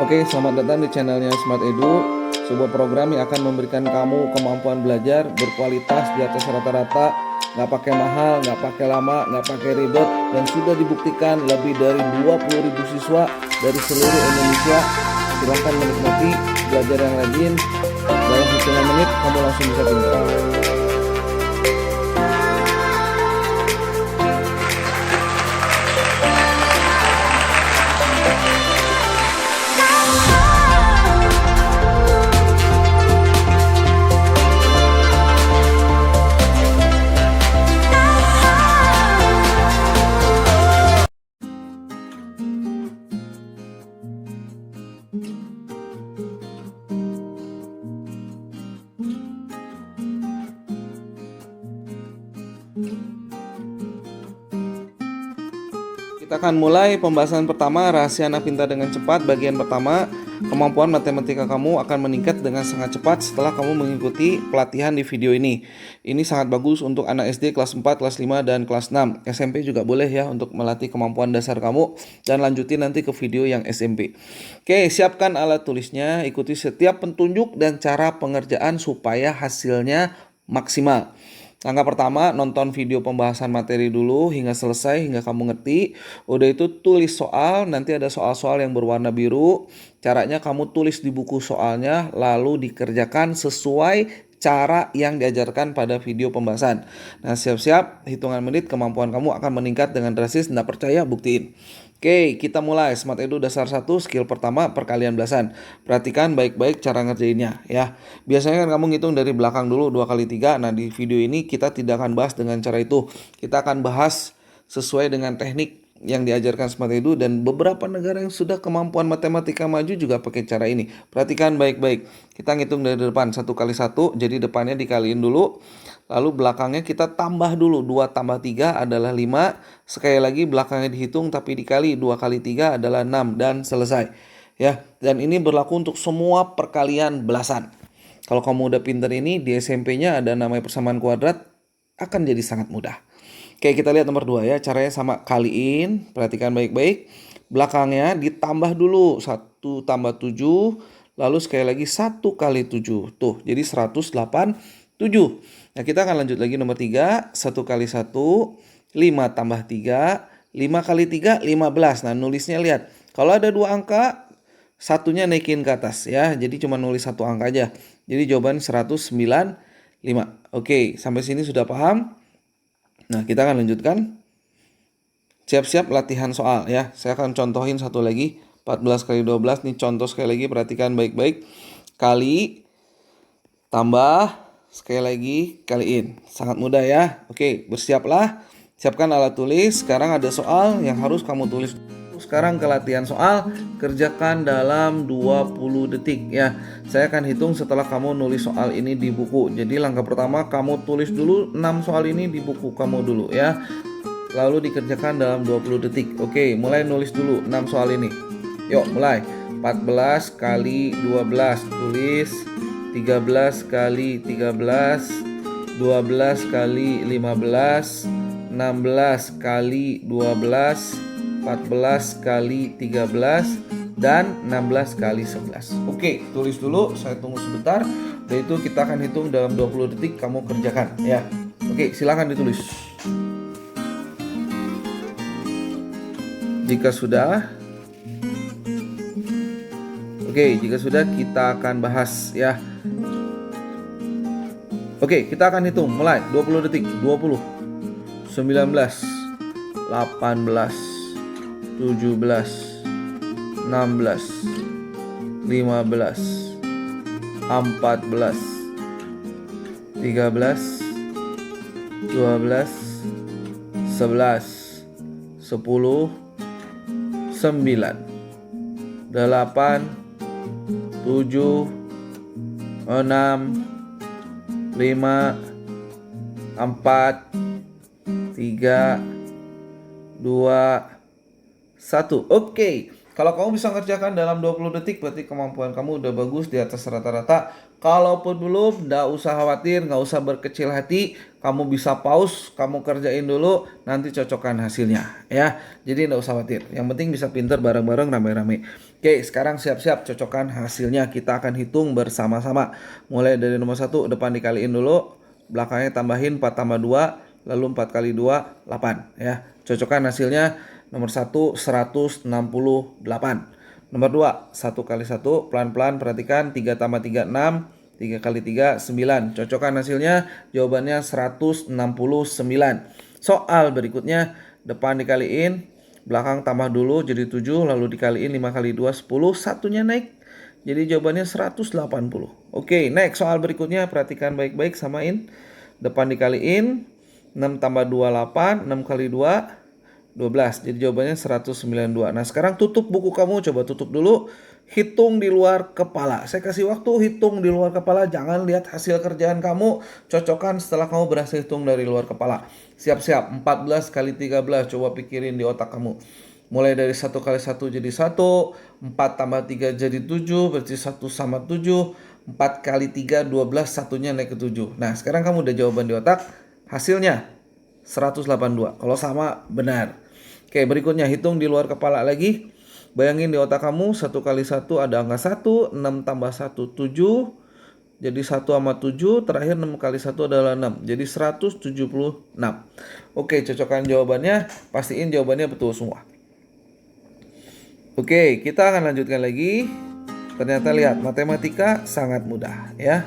Oke, selamat datang di channelnya Smart Edu, sebuah program yang akan memberikan kamu kemampuan belajar berkualitas di atas rata-rata, nggak pakai mahal, nggak pakai lama, nggak pakai ribet, dan sudah dibuktikan lebih dari 20.000 siswa dari seluruh Indonesia. Silahkan menikmati belajar yang rajin, dalam hitungan menit kamu langsung bisa pintar. Kita akan mulai pembahasan pertama, rahasia anak pintar dengan cepat. Bagian pertama, kemampuan matematika kamu akan meningkat dengan sangat cepat setelah kamu mengikuti pelatihan di video ini. Ini sangat bagus untuk anak SD kelas 4, kelas 5, dan kelas 6. SMP juga boleh ya untuk melatih kemampuan dasar kamu, dan lanjutin nanti ke video yang SMP. Oke, siapkan alat tulisnya, ikuti setiap petunjuk dan cara pengerjaan supaya hasilnya maksimal. Langkah pertama, nonton video pembahasan materi dulu hingga selesai, hingga kamu ngerti. Udah itu tulis soal, nanti ada soal-soal yang berwarna biru. Caranya kamu tulis di buku soalnya, lalu dikerjakan sesuai cara yang diajarkan pada video pembahasan. Nah, siap-siap, hitungan menit kemampuan kamu akan meningkat dengan drastis. Nggak percaya, buktiin. Oke, kita mulai. Smart Edu dasar 1, skill pertama, perkalian belasan. Perhatikan baik-baik cara ngerjainnya ya. Biasanya kan kamu ngitung dari belakang dulu 2 kali 3. Nah, di video ini kita tidak akan bahas dengan cara itu. Kita akan bahas sesuai dengan teknik yang diajarkan Smart Edu, dan beberapa negara yang sudah kemampuan matematika maju juga pakai cara ini. Perhatikan baik-baik. Kita ngitung dari depan 1 kali 1, jadi depannya dikaliin dulu. Lalu belakangnya kita tambah dulu, 2 tambah 3 adalah 5. Sekali lagi belakangnya dihitung tapi dikali, 2 kali 3 adalah 6, dan selesai. Ya, dan ini berlaku untuk semua perkalian belasan. Kalau kamu udah pinter ini, di SMP-nya ada namanya persamaan kuadrat, akan jadi sangat mudah. Oke, kita lihat nomor 2 ya. Caranya sama, kaliin, perhatikan baik-baik. Belakangnya ditambah dulu, 1 tambah 7, lalu sekali lagi 1 kali 7. Tuh, jadi 187. Nah, kita akan lanjut lagi nomor 3, 1 kali 1, 5 tambah 3, 5 kali 3, 15. Nah, nulisnya lihat, kalau ada 2 angka, satunya naikin ke atas ya, jadi cuma nulis 1 angka aja. Jadi jawaban 195. Oke, sampai sini sudah paham? Nah, kita akan lanjutkan. Siap-siap latihan soal ya. Saya akan contohin satu lagi, 14 kali 12. Nih contoh sekali lagi, perhatikan baik-baik. Kali, tambah, sekali lagi kaliin. Sangat mudah ya. Oke, bersiaplah. Siapkan alat tulis. Sekarang ada soal yang harus kamu tulis. Sekarang ke latihan soal, kerjakan dalam 20 detik ya. Saya akan hitung setelah kamu nulis soal ini di buku. Jadi langkah pertama, kamu tulis dulu 6 soal ini di buku kamu dulu ya. Lalu dikerjakan dalam 20 detik. Oke, mulai nulis dulu 6 soal ini. Yuk, mulai. 14 kali 12, tulis. 13 kali 13, 12 kali 15, 16 kali 12, 14 kali 13, dan 16 kali 11. Oke, tulis dulu, saya tunggu sebentar. Dan itu kita akan hitung dalam 20 detik, kamu kerjakan ya. Oke, silakan ditulis. Jika sudah, jika sudah kita akan bahas ya. Oke, kita akan hitung, mulai 20 detik. 20, 19, 18, 17, 16, 15, 14, 13, 12, 11, 10, 9, 8, 7, 6, 5, 4, 3, 2, 1. Oke, Kalau kamu bisa ngerjakan dalam 20 detik, berarti kemampuan kamu udah bagus di atas rata-rata. Kalaupun belum, nggak usah khawatir, nggak usah berkecil hati. Kamu bisa pause, kamu kerjain dulu, nanti cocokkan hasilnya ya. Jadi nggak usah khawatir. Yang penting bisa pinter bareng-bareng rame-rame. Oke, sekarang siap-siap cocokkan hasilnya. Kita akan hitung bersama-sama. Mulai dari nomor 1, depan dikaliin dulu, belakangnya tambahin 4 tambah 2, lalu 4 kali 2, 8 ya. Cocokkan hasilnya. Nomor 1, 168. Nomor 2, 1 kali 1, pelan-pelan perhatikan, 3 tambah 3, 6. 3 kali 3, 9. Cocokkan hasilnya, jawabannya 169. Soal berikutnya, depan dikaliin, belakang tambah dulu jadi 7, lalu dikaliin 5 kali 2, 10. Satunya naik, jadi jawabannya 180. Oke, next soal berikutnya, perhatikan baik-baik, samain. Depan dikaliin, 6 tambah 2, 8. 6 kali 2, 12. Jadi jawabannya 192. Nah, sekarang tutup buku kamu, coba tutup dulu. Hitung di luar kepala. Saya kasih waktu hitung di luar kepala. Jangan lihat hasil kerjaan kamu. Cocokkan setelah kamu berhasil hitung dari luar kepala. Siap-siap. 14 kali 13. Coba pikirin di otak kamu. Mulai dari 1 kali 1 jadi 1. 4 tambah 3 jadi 7. Berarti 1 sama 7. 4 kali 3, 12. Satunya naik ke 7. Nah, sekarang kamu udah jawaban di otak. Hasilnya 182. Kalau sama, benar. Oke, berikutnya hitung di luar kepala lagi. Bayangin di otak kamu 1 kali 1 ada angka 1, 6 tambah 1 7. Jadi 1 sama 7, terakhir 6 kali 1 adalah 6. Jadi 176. Oke, cocokkan jawabannya, pastiin jawabannya betul semua. Oke, kita akan lanjutkan lagi. Ternyata lihat, matematika sangat mudah ya.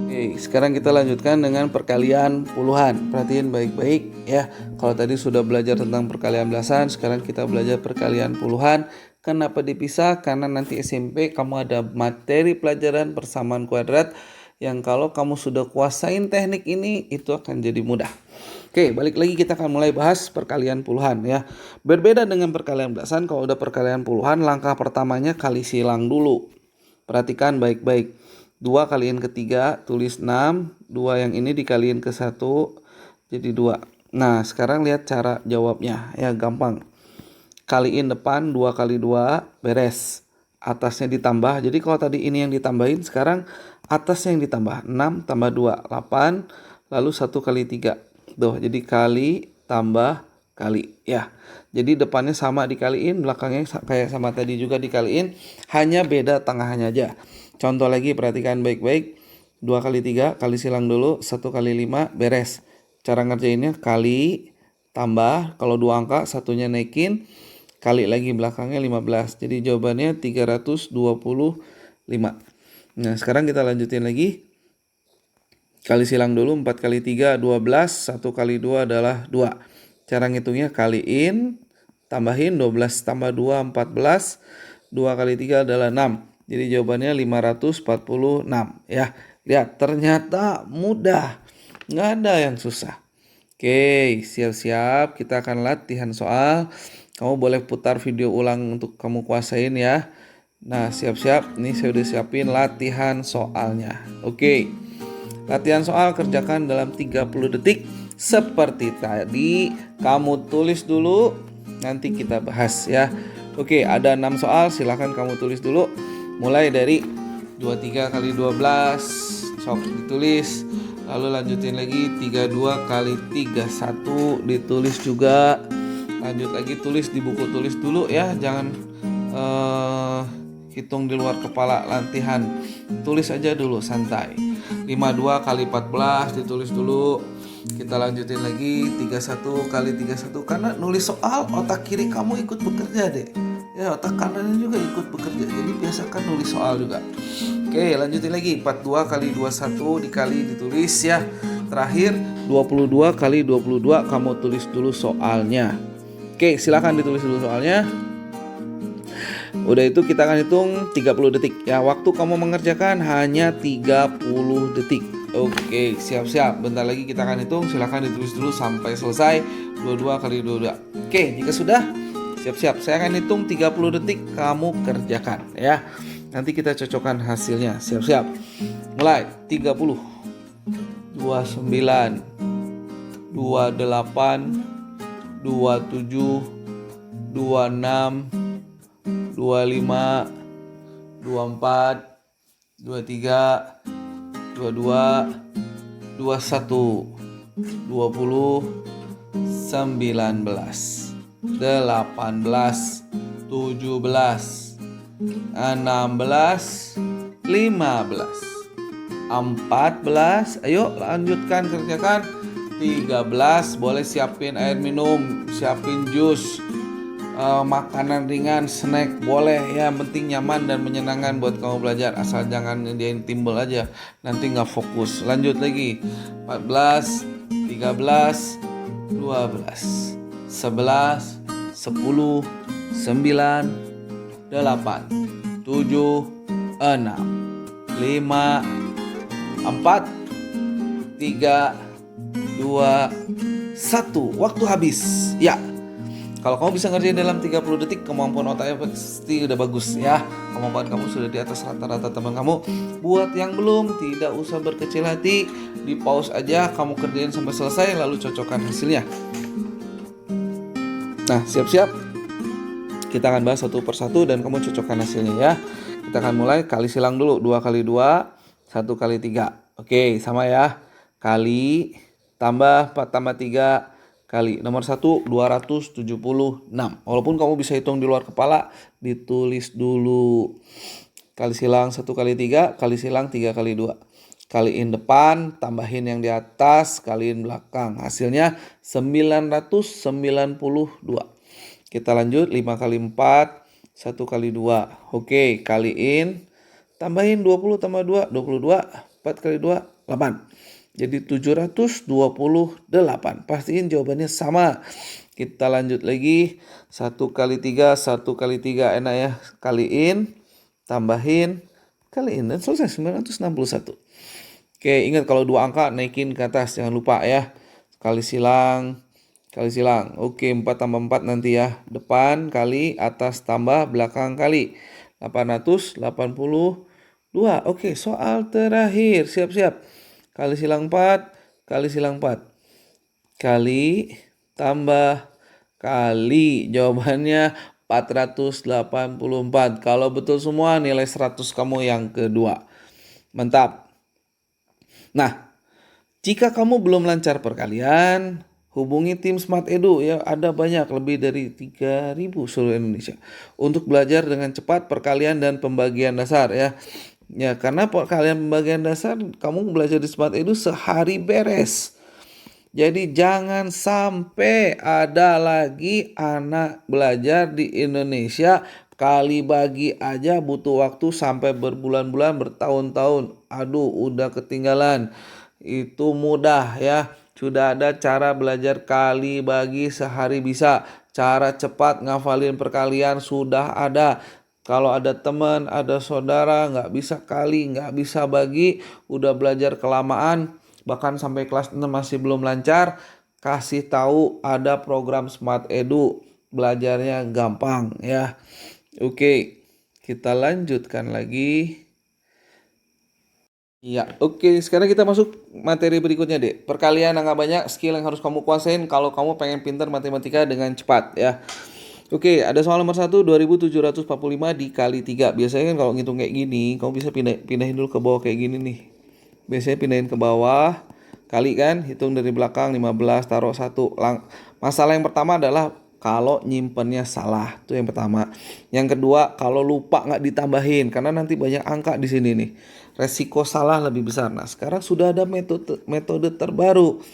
Oke, sekarang kita lanjutkan dengan perkalian puluhan. Perhatiin baik-baik ya. Kalau tadi sudah belajar tentang perkalian belasan, sekarang kita belajar perkalian puluhan. Kenapa dipisah? Karena nanti SMP kamu ada materi pelajaran persamaan kuadrat yang kalau kamu sudah kuasain teknik ini, itu akan jadi mudah. Oke, balik lagi kita akan mulai bahas perkalian puluhan ya. Berbeda dengan perkalian belasan, kalau udah perkalian puluhan, langkah pertamanya kali silang dulu. Perhatikan baik-baik. 2 kaliin ke 3, tulis 6. 2 yang ini dikaliin ke 1, jadi 2. Nah, sekarang lihat cara jawabnya. Ya, gampang. Kaliin depan, 2 kali 2, beres. Atasnya ditambah. Jadi kalau tadi ini yang ditambahin, sekarang atasnya yang ditambah. 6 tambah 2, 8. Lalu 1 kali 3. Tuh, jadi kali tambah kali. Ya, jadi depannya sama dikaliin, belakangnya kayak sama tadi juga dikaliin. Hanya beda tengahnya aja. Contoh lagi, perhatikan baik-baik. 2 kali 3, kali silang dulu. 1 kali 5, beres. Cara ngerjainnya kali, tambah. Kalau 2 angka, satunya naikin. Kali lagi belakangnya 15. Jadi jawabannya 325. Nah, sekarang kita lanjutin lagi. Kali silang dulu, 4 kali 3, 12. 1 kali 2 adalah 2. Cara ngitungnya kaliin, tambahin 12 tambah 2, 14. 2 kali 3 adalah 6. Jadi jawabannya 546 ya. Lihat, ternyata mudah. Nggak ada yang susah. Oke, siap-siap. Kita akan latihan soal. Kamu boleh putar video ulang untuk kamu kuasain ya. Nah, siap-siap. Nih saya udah siapin latihan soalnya. Oke. Latihan soal kerjakan dalam 30 detik. Seperti tadi, kamu tulis dulu. Nanti kita bahas ya. Oke, ada 6 soal. Silahkan kamu tulis dulu. Mulai dari 23 kali 12, sok ditulis. Lalu lanjutin lagi 32 kali 31 ditulis juga. Lanjut lagi tulis di buku tulis dulu ya, jangan hitung di luar kepala latihan. Tulis aja dulu santai. 52 kali 14 ditulis dulu. Kita lanjutin lagi 31 kali 31 karena nulis soal otak kiri kamu ikut bekerja deh. Ya, otak kanannya juga ikut bekerja. Jadi biasakan nulis soal juga. Oke, lanjutin lagi. 42 kali 21 dikali ditulis ya. Terakhir 22 kali 22 kamu tulis dulu soalnya. Oke, silakan ditulis dulu soalnya. Udah itu kita akan hitung 30 detik. Ya, waktu kamu mengerjakan hanya 30 detik. Oke, siap-siap. Bentar lagi kita akan hitung. Silakan ditulis dulu sampai selesai. 22 kali 22. Oke, jika sudah, siap-siap, saya akan hitung 30 detik, kamu kerjakan ya. Nanti kita cocokkan hasilnya. Siap-siap. Mulai. 30, 29, 28, 27, 26, 25, 24, 23, 22, 21, 20, 19, 18, 17, 16, 15, 14, ayo lanjutkan, kerjakan. 13, boleh siapin air minum, siapin jus, makanan ringan, snack boleh ya, yang penting nyaman dan menyenangkan buat kamu belajar, asal jangan dia timbul aja, nanti nggak fokus. Lanjut lagi. 14, 13, 12, 11, 10, 9, 8, 7, 6, 5, 4, 3, 2, 1. Waktu habis. Ya. Kalau kamu bisa ngerjain dalam 30 detik, kemampuan otaknya pasti udah bagus ya. Kemampuan kamu sudah di atas rata-rata teman kamu. Buat yang belum, tidak usah berkecil hati. Di pause aja, kamu kerjain sampai selesai, lalu cocokkan hasilnya. Nah, siap-siap. Kita akan bahas satu persatu dan kamu cocokkan hasilnya ya. Kita akan mulai kali silang dulu. 2 kali 2, 1 kali 3. Oke, sama ya. Kali tambah 4 tambah 3 kali. Nomor 1, 276. Walaupun kamu bisa hitung di luar kepala, ditulis dulu. Kali silang 1 kali 3, kali silang 3 kali 2. Kaliin depan, tambahin yang di atas, kaliin belakang. Hasilnya 992. Kita lanjut 5 kali 4, 1 kali 2. Oke, kaliin, tambahin 20 tambah 2, 22. 4 kali 2, 8. Jadi 728. Pastiin jawabannya sama. Kita lanjut lagi. 1 kali 3, 1 kali 3. Enak ya. Kaliin, tambahin, kaliin. Dan selesai 961. Oke, ingat kalau dua angka naikin ke atas. Jangan lupa ya. Kali silang. Kali silang. Oke, 4 tambah 4 nanti ya. Depan kali, atas tambah, belakang kali. 882. Oke, soal terakhir. Siap-siap. Kali silang 4, kali silang 4. Kali, tambah, kali. Jawabannya 484. Kalau betul semua, nilai 100 kamu yang kedua. Mantap. Nah, jika kamu belum lancar perkalian, hubungi tim Smart Edu ya, ada banyak, lebih dari 3.000 seluruh Indonesia untuk belajar dengan cepat perkalian dan pembagian dasar ya. Ya, karena perkalian pembagian dasar kamu belajar di Smart Edu sehari beres. Jadi jangan sampai ada lagi anak belajar di Indonesia kali bagi aja butuh waktu sampai berbulan-bulan, bertahun-tahun. Aduh, udah ketinggalan. Itu mudah ya. Sudah ada cara belajar kali bagi sehari bisa. Cara cepat ngafalin perkalian sudah ada. Kalau ada teman, ada saudara nggak bisa kali, nggak bisa bagi, udah belajar kelamaan, bahkan sampai kelas 6 masih belum lancar, kasih tahu ada program Smart Edu, belajarnya gampang ya. Oke, kita lanjutkan lagi. Iya, oke. Sekarang kita masuk materi berikutnya, Dek. Perkalian angka banyak, skill yang harus kamu kuasain kalau kamu pengen pintar matematika dengan cepat ya. Oke, ada soal nomor 1, 2745 dikali 3. Biasanya kan kalau ngitung kayak gini, kamu bisa pindahin dulu ke bawah kayak gini nih. Biasanya pindahin ke bawah, kali kan, hitung dari belakang 15, taruh 1. Masalah yang pertama adalah kalau nyimpennya salah, itu yang pertama. Yang kedua, kalau lupa nggak ditambahin, karena nanti banyak angka di sini nih. Resiko salah lebih besar. Nah, sekarang sudah ada metode terbaru.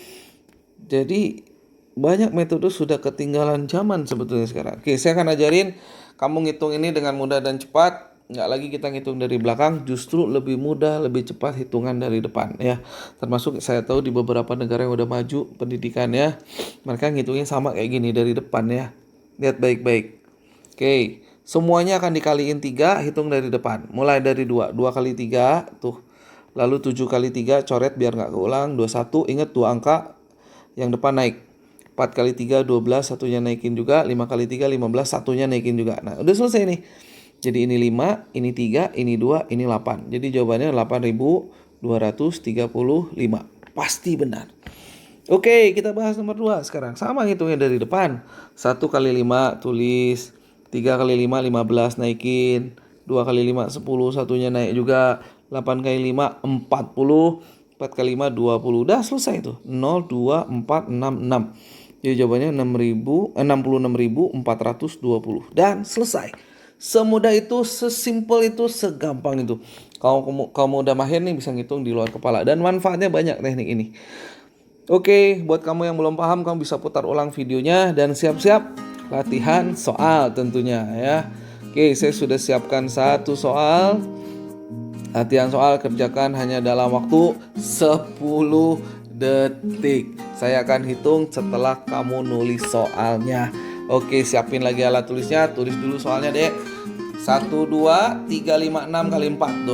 Jadi banyak metode sudah ketinggalan zaman sebetulnya sekarang. Oke, saya akan ajarin kamu ngitung ini dengan mudah dan cepat. Nggak lagi kita ngitung dari belakang, justru lebih mudah, lebih cepat hitungan dari depan ya. Termasuk saya tahu di beberapa negara yang udah maju pendidikannya, mereka ngitungnya sama kayak gini dari depan ya. Lihat baik-baik. Oke, semuanya akan dikaliin 3, hitung dari depan. Mulai dari 2, 2 kali 3 tuh. Lalu 7 kali 3 coret biar nggak keulang. 21, ingat 2 angka yang depan naik. 4 kali 3, 12, satunya naikin juga. 5 kali 3, 15, satunya naikin juga. Nah, udah selesai nih. Jadi ini 5, ini 3, ini 2, ini 8. Jadi jawabannya 8.235. Pasti benar. Oke, kita bahas nomor 2 sekarang. Sama ngitungnya dari depan. 1 kali 5 tulis. 3 kali 5 15 naikin. 2 kali 5 10, satunya naik juga. 8 kali 5 40. 4 kali 5 20. Udah selesai tuh. 0, 2, 4, 6, 6. Jadi jawabannya 66.420. Dan selesai. Semudah itu, sesimpel itu, segampang itu. Kalau kamu udah mahir nih bisa ngitung di luar kepala. Dan manfaatnya banyak teknik ini. Oke, buat kamu yang belum paham, kamu bisa putar ulang videonya dan siap-siap latihan soal tentunya ya. Oke, saya sudah siapkan satu soal. Latihan soal kerjakan hanya dalam waktu 10 detik. Saya akan hitung setelah kamu nulis soalnya. Oke, siapin lagi alat tulisnya. Tulis dulu soalnya, Dek. 1, 2, 3, 5, 6 kali 4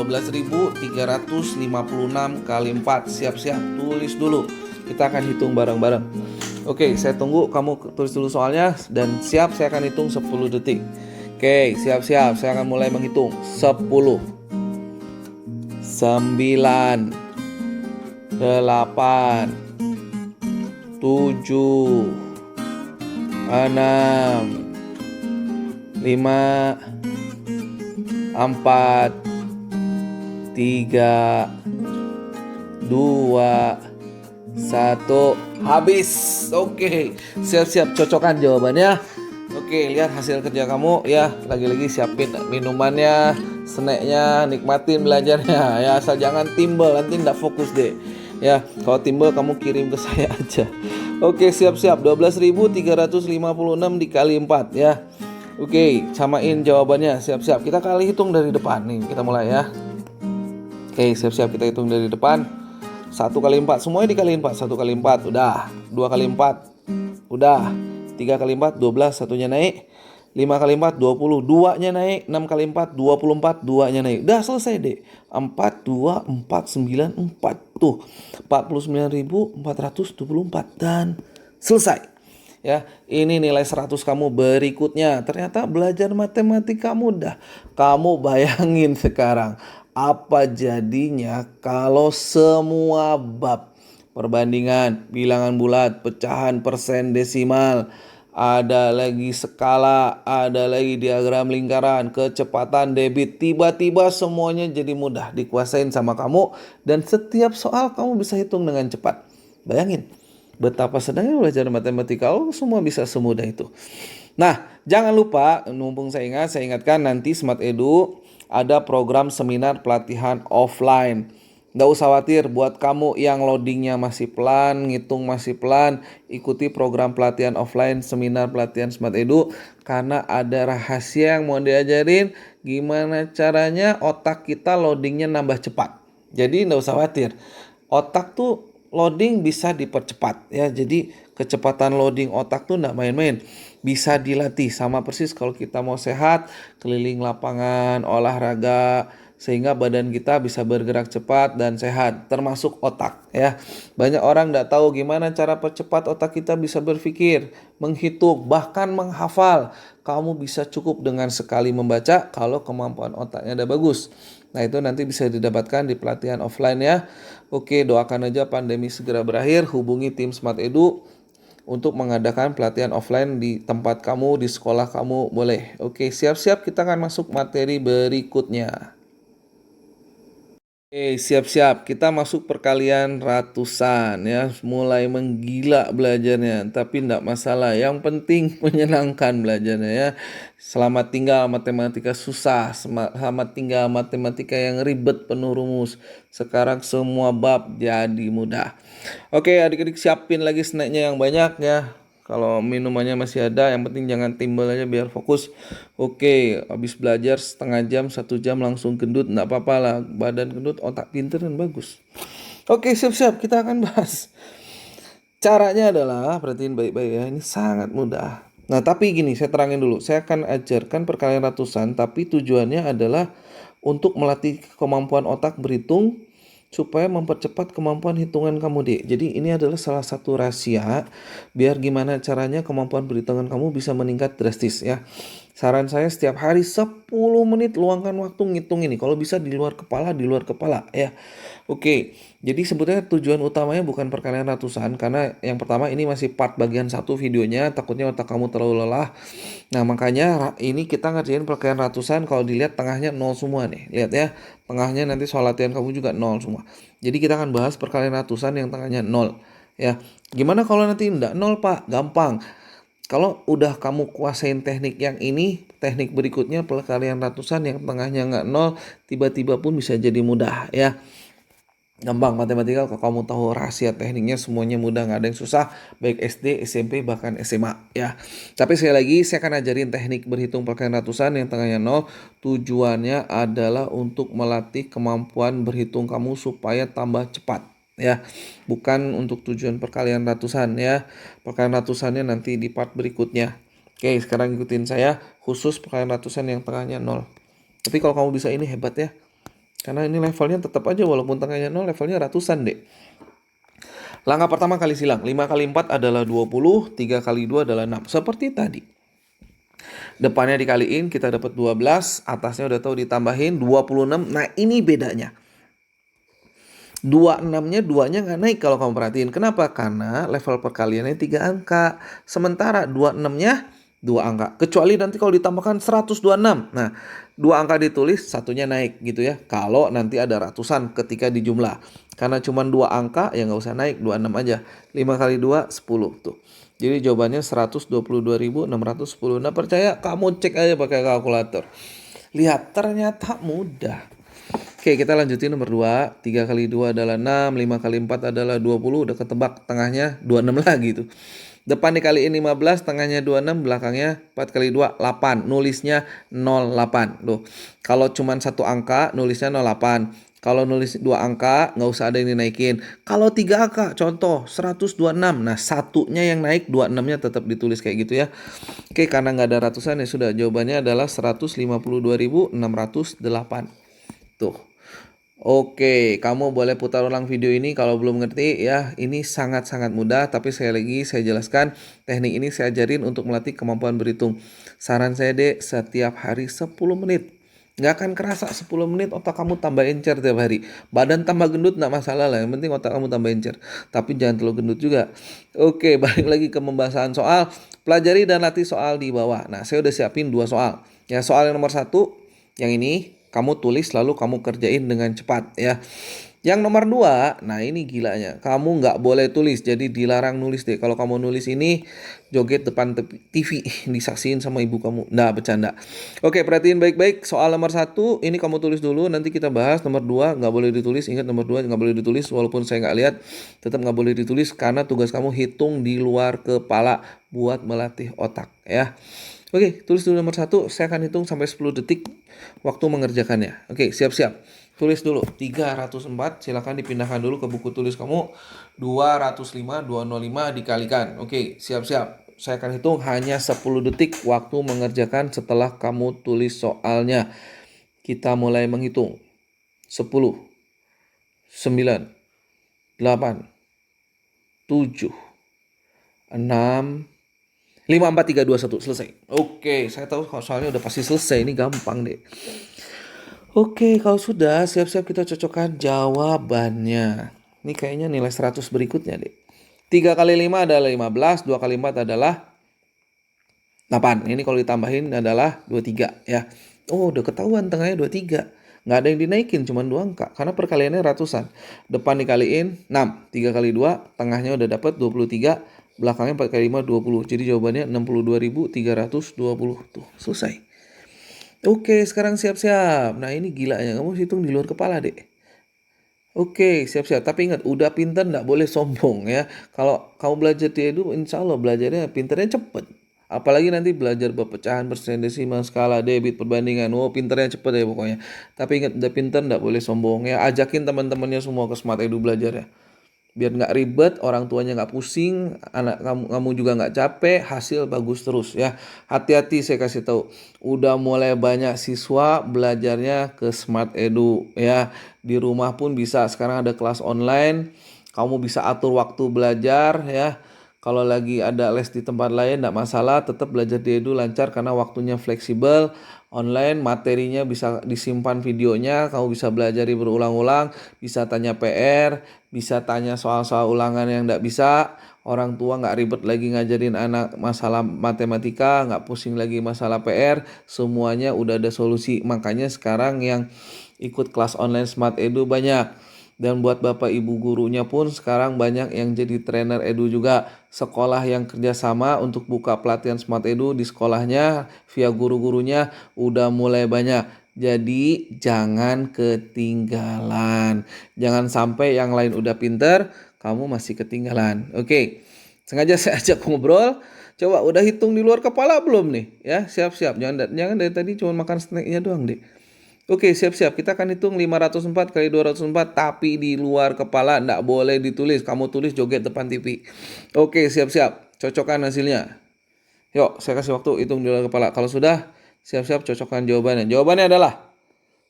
12.356 kali 4. Siap-siap tulis dulu. Kita akan hitung bareng-bareng. Oke, saya tunggu kamu tulis dulu soalnya. Dan siap, saya akan hitung 10 detik. Oke, siap-siap. Saya akan mulai menghitung. 10, 9, 8, 7, 6, 5, 4, 3, 2, 1. Habis. Oke, siap-siap cocokkan jawabannya. Oke, lihat hasil kerja kamu ya. Lagi-lagi siapin minumannya, snacknya, nikmatin belajarnya ya. Asal jangan timbel, nanti nggak fokus deh ya. Kalau timbel kamu kirim ke saya aja. Oke, siap-siap. 12.356 dikali 4 ya. Oke, samain jawabannya. Siap-siap. Kita kali hitung dari depan nih. Kita mulai ya. Oke, siap-siap kita hitung dari depan. 1 kali 4, semuanya dikali 4. 1 kali 4 udah. 2 kali 4 udah. 3 kali 4 12, satunya naik. 5 kali 4 20, 2-nya naik. 6 kali 4 24, 2-nya naik. Udah selesai deh. 4 2 4 9 4. Tuh, 49.424 dan selesai. Ya, ini nilai 100 kamu berikutnya. Ternyata belajar matematika mudah. Kamu bayangin sekarang apa jadinya kalau semua bab perbandingan, bilangan bulat, pecahan, persen, desimal, ada lagi skala, ada lagi diagram lingkaran, kecepatan, debit, tiba-tiba semuanya jadi mudah dikuasain sama kamu dan setiap soal kamu bisa hitung dengan cepat. Bayangin betapa senangnya belajar matematika. Oh, semua bisa semudah itu. Nah, jangan lupa, mumpung saya ingatkan nanti Smart Edu ada program seminar pelatihan offline. Nggak usah khawatir buat kamu yang loadingnya masih pelan, ngitung masih pelan, ikuti program pelatihan offline seminar pelatihan Smart Edu karena ada rahasia yang mau diajarin gimana caranya otak kita loadingnya nambah cepat. Jadi nggak usah khawatir. Otak tuh loading bisa dipercepat ya. Jadi kecepatan loading otak tuh nggak main-main. Bisa dilatih sama persis kalau kita mau sehat, keliling lapangan, olahraga sehingga badan kita bisa bergerak cepat dan sehat, termasuk otak ya. Banyak orang nggak tahu gimana cara percepat otak kita bisa berpikir, menghitung, bahkan menghafal. Kamu bisa cukup dengan sekali membaca kalau kemampuan otaknya udah bagus. Nah, itu nanti bisa didapatkan di pelatihan offline ya. Oke, doakan aja pandemi segera berakhir. Hubungi tim Smart Edu untuk mengadakan pelatihan offline di tempat kamu, di sekolah kamu, boleh. Oke, siap-siap kita akan masuk materi berikutnya. Oke, siap-siap. Kita masuk perkalian ratusan ya. Mulai menggila belajarnya, tapi enggak masalah. Yang penting menyenangkan belajarnya ya. Selamat tinggal matematika susah. Selamat tinggal matematika yang ribet penuh rumus. Sekarang semua bab jadi mudah. Oke, adik-adik siapin lagi snacknya yang banyak ya. Kalau minumannya masih ada, yang penting jangan timbal aja biar fokus. Oke, habis belajar setengah jam, 1 jam langsung gendut, nggak apa-apa lah. Badan gendut, otak pinter dan bagus. Oke, siap-siap, kita akan bahas. Caranya adalah, perhatiin baik-baik ya, ini sangat mudah. Nah, tapi gini, saya terangin dulu. Saya akan ajarkan perkalian ratusan, tapi tujuannya adalah untuk melatih kemampuan otak berhitung supaya mempercepat kemampuan hitungan kamu, Dek. Jadi ini adalah salah satu rahasia biar gimana caranya kemampuan perhitungan kamu bisa meningkat drastis ya. Saran saya setiap hari 10 menit luangkan waktu ngitung ini. Kalau bisa di luar kepala ya. Oke, jadi sebetulnya tujuan utamanya bukan perkalian ratusan karena yang pertama ini masih part bagian satu videonya, takutnya otak kamu terlalu lelah. Nah, makanya ini kita ngerjain perkalian ratusan, kalau dilihat tengahnya nol semua nih. Lihat ya, tengahnya nanti soal latihan kamu juga nol semua. Jadi kita akan bahas perkalian ratusan yang tengahnya nol. Ya, gimana kalau nanti enggak nol, Pak? Gampang. Kalau udah kamu kuasain teknik yang ini, teknik berikutnya perkalian ratusan yang tengahnya nggak nol, tiba-tiba pun bisa jadi mudah ya. Gampang matematika kalau kamu tahu rahasia tekniknya semuanya mudah, nggak ada yang susah, baik SD, SMP, bahkan SMA ya. Tapi sekali lagi saya akan ajarin teknik berhitung perkalian ratusan yang tengahnya nol. Tujuannya adalah untuk melatih kemampuan berhitung kamu supaya tambah cepat ya. Bukan untuk tujuan perkalian ratusan ya. Perkalian ratusannya nanti di part berikutnya. Oke, sekarang ikutin saya khusus perkalian ratusan yang tengahnya nol. Tapi kalau kamu bisa ini hebat ya. Karena ini levelnya tetap aja walaupun tengahnya 0 levelnya ratusan, Dek. Langkah pertama kali silang. 5 kali 4 adalah 20, 3 kali 2 adalah 6. Seperti tadi. Depannya dikaliin kita dapat 12, atasnya udah tahu ditambahin 26. Nah, ini bedanya. 26-nya 2-nya nggak naik kalau kamu perhatiin. Kenapa? Karena level perkaliannya 3 angka. Sementara 26-nya 2 angka. Kecuali nanti kalau ditambahkan 126. Nah, 2 angka ditulis, satunya naik gitu ya. Kalau nanti ada ratusan ketika dijumlah. Karena cuma 2 angka, ya nggak usah naik, 26 aja. 5 kali 2, 10 tuh. Jadi jawabannya 122.610. Nah, percaya kamu cek aja pakai kalkulator. Lihat, ternyata mudah. Oke, kita lanjutin nomor 2. 3 kali 2 adalah 6, 5 kali 4 adalah 20, udah ketebak tengahnya 26 lagi tuh. Depan dikaliin 15, tengahnya 26, belakangnya 4 kali 2, 8. Nulisnya 08. Loh, kalau cuma satu angka, nulisnya 08. Kalau nulis 2 angka, nggak usah ada yang dinaikin. Kalau 3 angka, contoh 126. Nah, satunya yang naik, 26-nya tetap ditulis kayak gitu ya. Oke, karena nggak ada ratusan ya sudah. Jawabannya adalah 152.608. Tuh. Oke, kamu boleh putar ulang video ini kalau belum ngerti ya. Ini sangat-sangat mudah, tapi sekali lagi saya jelaskan, teknik ini saya ajarin untuk melatih kemampuan berhitung. Saran saya, Dek, setiap hari 10 menit. Nggak akan kerasa 10 menit otak kamu tambah encer tiap hari. Badan tambah gendut nggak masalah lah, yang penting otak kamu tambah encer. Tapi jangan terlalu gendut juga. Oke, balik lagi ke pembahasan soal. Pelajari dan latih soal di bawah. Nah, saya udah siapin 2 soal. Ya, soal yang nomor 1, yang ini kamu tulis lalu kamu kerjain dengan cepat ya. Yang nomor 2, nah ini gilanya, kamu nggak boleh tulis, jadi dilarang nulis deh. Kalau kamu nulis ini joget depan TV disaksiin sama ibu kamu. Nah, bercanda. Oke, perhatiin baik-baik. Soal nomor 1 ini kamu tulis dulu, nanti kita bahas. Nomor 2 nggak boleh ditulis. Ingat, nomor 2 nggak boleh ditulis, walaupun saya nggak lihat tetap nggak boleh ditulis karena tugas kamu hitung di luar kepala buat melatih otak ya. Oke, tulis dulu nomor 1. Saya akan hitung sampai 10 detik waktu mengerjakannya. Oke, siap-siap. Tulis dulu 304. Silakan dipindahkan dulu ke buku tulis kamu. 205, 205 dikalikan. Oke, siap-siap. Saya akan hitung hanya 10 detik waktu mengerjakan setelah kamu tulis soalnya. Kita mulai menghitung. 10, 9, 8, 7, 6, 5, 4, 3, 2, 1, selesai. Oke, saya tahu soalnya udah pasti selesai. Ini gampang deh. Oke, kalau sudah, siap-siap kita cocokkan jawabannya. Ini kayaknya nilai 100 berikutnya deh. 3 kali 5 adalah 15, 2 kali 4 adalah 8. Ini kalau ditambahin adalah 23 ya. Oh, udah ketahuan tengahnya 23. Nggak ada yang dinaikin, cuma 2 angka. Karena perkaliannya ratusan. Depan dikaliin 6. 3 kali 2, tengahnya udah dapat 23. Belakangnya 4 kali 5, 20. Jadi jawabannya 62.320. Tuh, selesai. Oke, sekarang siap-siap. Nah, ini gilanya. Kamu hitung di luar kepala, Dek. Oke, siap-siap. Tapi ingat, udah pinter nggak boleh sombong ya. Kalau kamu belajar di Edu, insya Allah belajarnya pinternya cepet. Apalagi nanti belajar pecahan, persen, desimal, skala, debit, perbandingan. Oh, pinternya cepet ya pokoknya. Tapi ingat, udah pinter nggak boleh sombong ya. Ajakin teman-temannya semua ke Smart Edu belajar ya. Biar nggak ribet, orang tuanya nggak pusing, anak kamu juga nggak capek, hasil bagus terus ya. Hati-hati saya kasih tahu. Udah mulai banyak siswa belajarnya ke Smart Edu ya. Di rumah pun bisa. Sekarang ada kelas online. Kamu bisa atur waktu belajar ya. Kalau lagi ada les di tempat lain enggak masalah, tetap belajar di Edu lancar karena waktunya fleksibel. Online materinya bisa disimpan videonya, kamu bisa belajar berulang-ulang, bisa tanya PR, bisa tanya soal-soal ulangan yang enggak bisa. Orang tua nggak ribet lagi ngajarin anak masalah matematika, nggak pusing lagi masalah PR, semuanya udah ada solusi. Makanya sekarang yang ikut kelas online Smart Edu banyak. Dan buat bapak ibu gurunya pun sekarang banyak yang jadi trainer edu juga. Sekolah yang kerjasama untuk buka pelatihan Smart Edu di sekolahnya via guru-gurunya udah mulai banyak. Jadi jangan ketinggalan. Jangan sampai yang lain udah pinter, kamu masih ketinggalan. Oke, sengaja saya ajak ngobrol. Coba udah hitung di luar kepala belum nih? Ya, siap-siap. Jangan dari tadi cuma makan snacknya doang deh. Oke, siap-siap. Kita akan hitung 504 kali 204, tapi di luar kepala nggak boleh ditulis. Kamu tulis joget depan TV. Oke, siap-siap. Cocokkan hasilnya. Yuk, saya kasih waktu hitung di luar kepala. Kalau sudah, siap-siap cocokkan jawabannya. Jawabannya adalah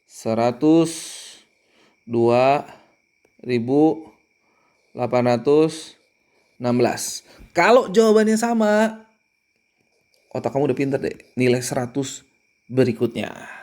102.816. Kalau jawabannya sama, otak kamu udah pinter deh. Nilai 100 berikutnya.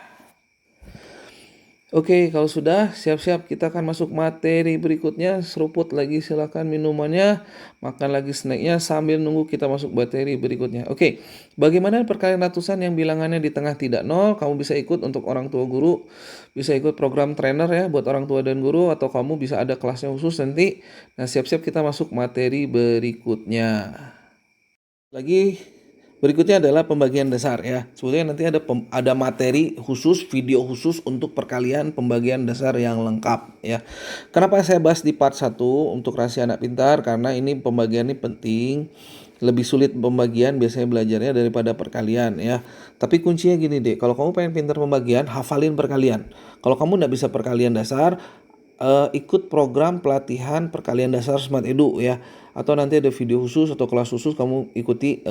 Oke, kalau sudah siap-siap kita akan masuk materi berikutnya. Seruput lagi silakan minumannya, makan lagi snacknya sambil nunggu kita masuk materi berikutnya. Oke, bagaimana perkalian ratusan yang bilangannya di tengah tidak nol? Kamu bisa ikut untuk orang tua guru, bisa ikut program trainer ya buat orang tua dan guru, atau kamu bisa ada kelasnya khusus nanti. Nah, siap-siap kita masuk materi berikutnya. Berikutnya adalah pembagian dasar ya. Sebetulnya nanti ada materi khusus, video khusus untuk perkalian pembagian dasar yang lengkap ya. Kenapa saya bahas di part 1 untuk rahasia anak pintar? Karena ini pembagian ini penting. Lebih sulit pembagian biasanya belajarnya daripada perkalian ya. Tapi kuncinya gini deh, kalau kamu pengen pintar pembagian, hafalin perkalian. Kalau kamu nggak bisa perkalian dasar, ikut program pelatihan perkalian dasar Smart Edu ya, atau nanti ada video khusus atau kelas khusus, kamu ikuti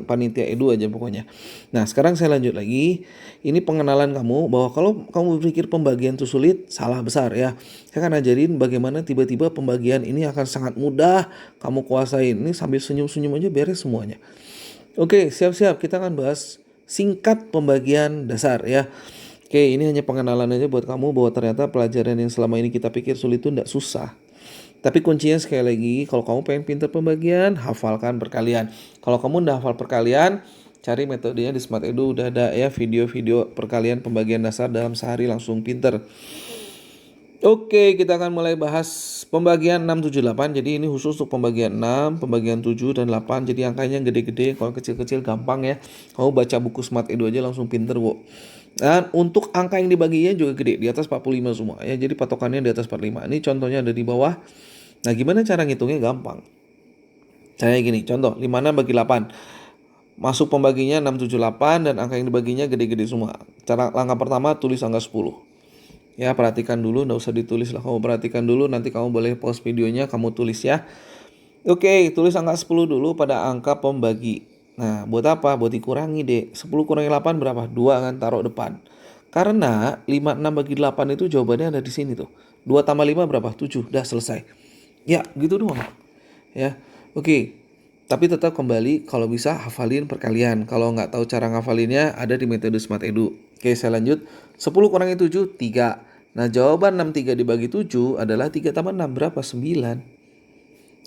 panitia edu aja pokoknya. Nah, sekarang saya lanjut lagi. Ini pengenalan kamu bahwa kalau kamu berpikir pembagian itu sulit, salah besar ya. Saya akan ajarin bagaimana tiba-tiba pembagian ini akan sangat mudah kamu kuasain. Ini sambil senyum-senyum aja beres semuanya. Oke, siap-siap kita akan bahas singkat pembagian dasar ya. Oke, ini hanya pengenalan aja buat kamu bahwa ternyata pelajaran yang selama ini kita pikir sulit itu tidak susah. Tapi kuncinya sekali lagi, kalau kamu pengen pintar pembagian, hafalkan perkalian. Kalau kamu udah hafal perkalian, cari metodenya di Smart Edu, udah ada ya video-video perkalian pembagian dasar dalam sehari langsung pinter. Oke, kita akan mulai bahas pembagian 6, 7, 8. Jadi ini khusus untuk pembagian 6, pembagian 7, dan 8. Jadi angkanya gede-gede, kalau kecil-kecil gampang ya. Kamu baca buku Smart Edu aja langsung pinter kok. Dan untuk angka yang dibaginya juga gede, di atas 45 semua ya. Jadi patokannya di atas 45. Ini contohnya ada di bawah. Nah, gimana cara ngitungnya? Gampang. Caranya gini, contoh 56 bagi 8. Masuk pembaginya 6, 7, 8, dan angka yang dibaginya gede-gede semua. Langkah pertama, tulis angka 10. Ya, perhatikan dulu, nggak usah ditulis lah. Kamu perhatikan dulu, nanti kamu boleh pause videonya, kamu tulis ya. Oke, tulis angka 10 dulu pada angka pembagi. Nah, buat apa? Buat dikurangi deh. 10 kurangi 8 berapa? 2 kan, taruh depan. Karena 56 bagi 8 itu jawabannya ada di sini tuh. 2 tambah 5 berapa? 7. Udah selesai. Ya, gitu doang. Ya, oke. Tapi tetap kembali, kalau bisa hafalin perkalian. Kalau nggak tahu cara ngafalinnya, ada di metode Smart Edu. Oke, saya lanjut. 10 kurangi 7, 3. Nah, jawaban 63 dibagi 7 adalah 3 tambah 6 berapa? 9.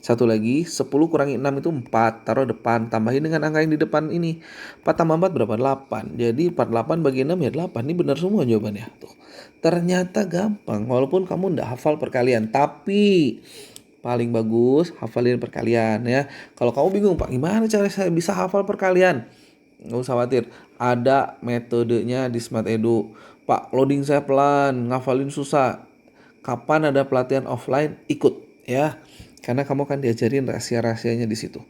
Satu lagi, 10 kurangi 6 itu 4. Taruh depan, tambahin dengan angka yang di depan ini. 4 tambah 4 berapa? 8. Jadi 48 bagi 6 ya 8. Ini benar semua jawabannya. Tuh. Ternyata gampang, walaupun kamu nggak hafal perkalian. Tapi paling bagus hafalin perkalian ya. Kalau kamu bingung, Pak, gimana cara saya bisa hafal perkalian? Nggak usah khawatir, ada metodenya di Smart Edu. Pak, loading saya pelan, ngafalin susah. Kapan ada pelatihan offline, ikut ya. Karena kamu akan diajarin rahasia-rahasianya di situ.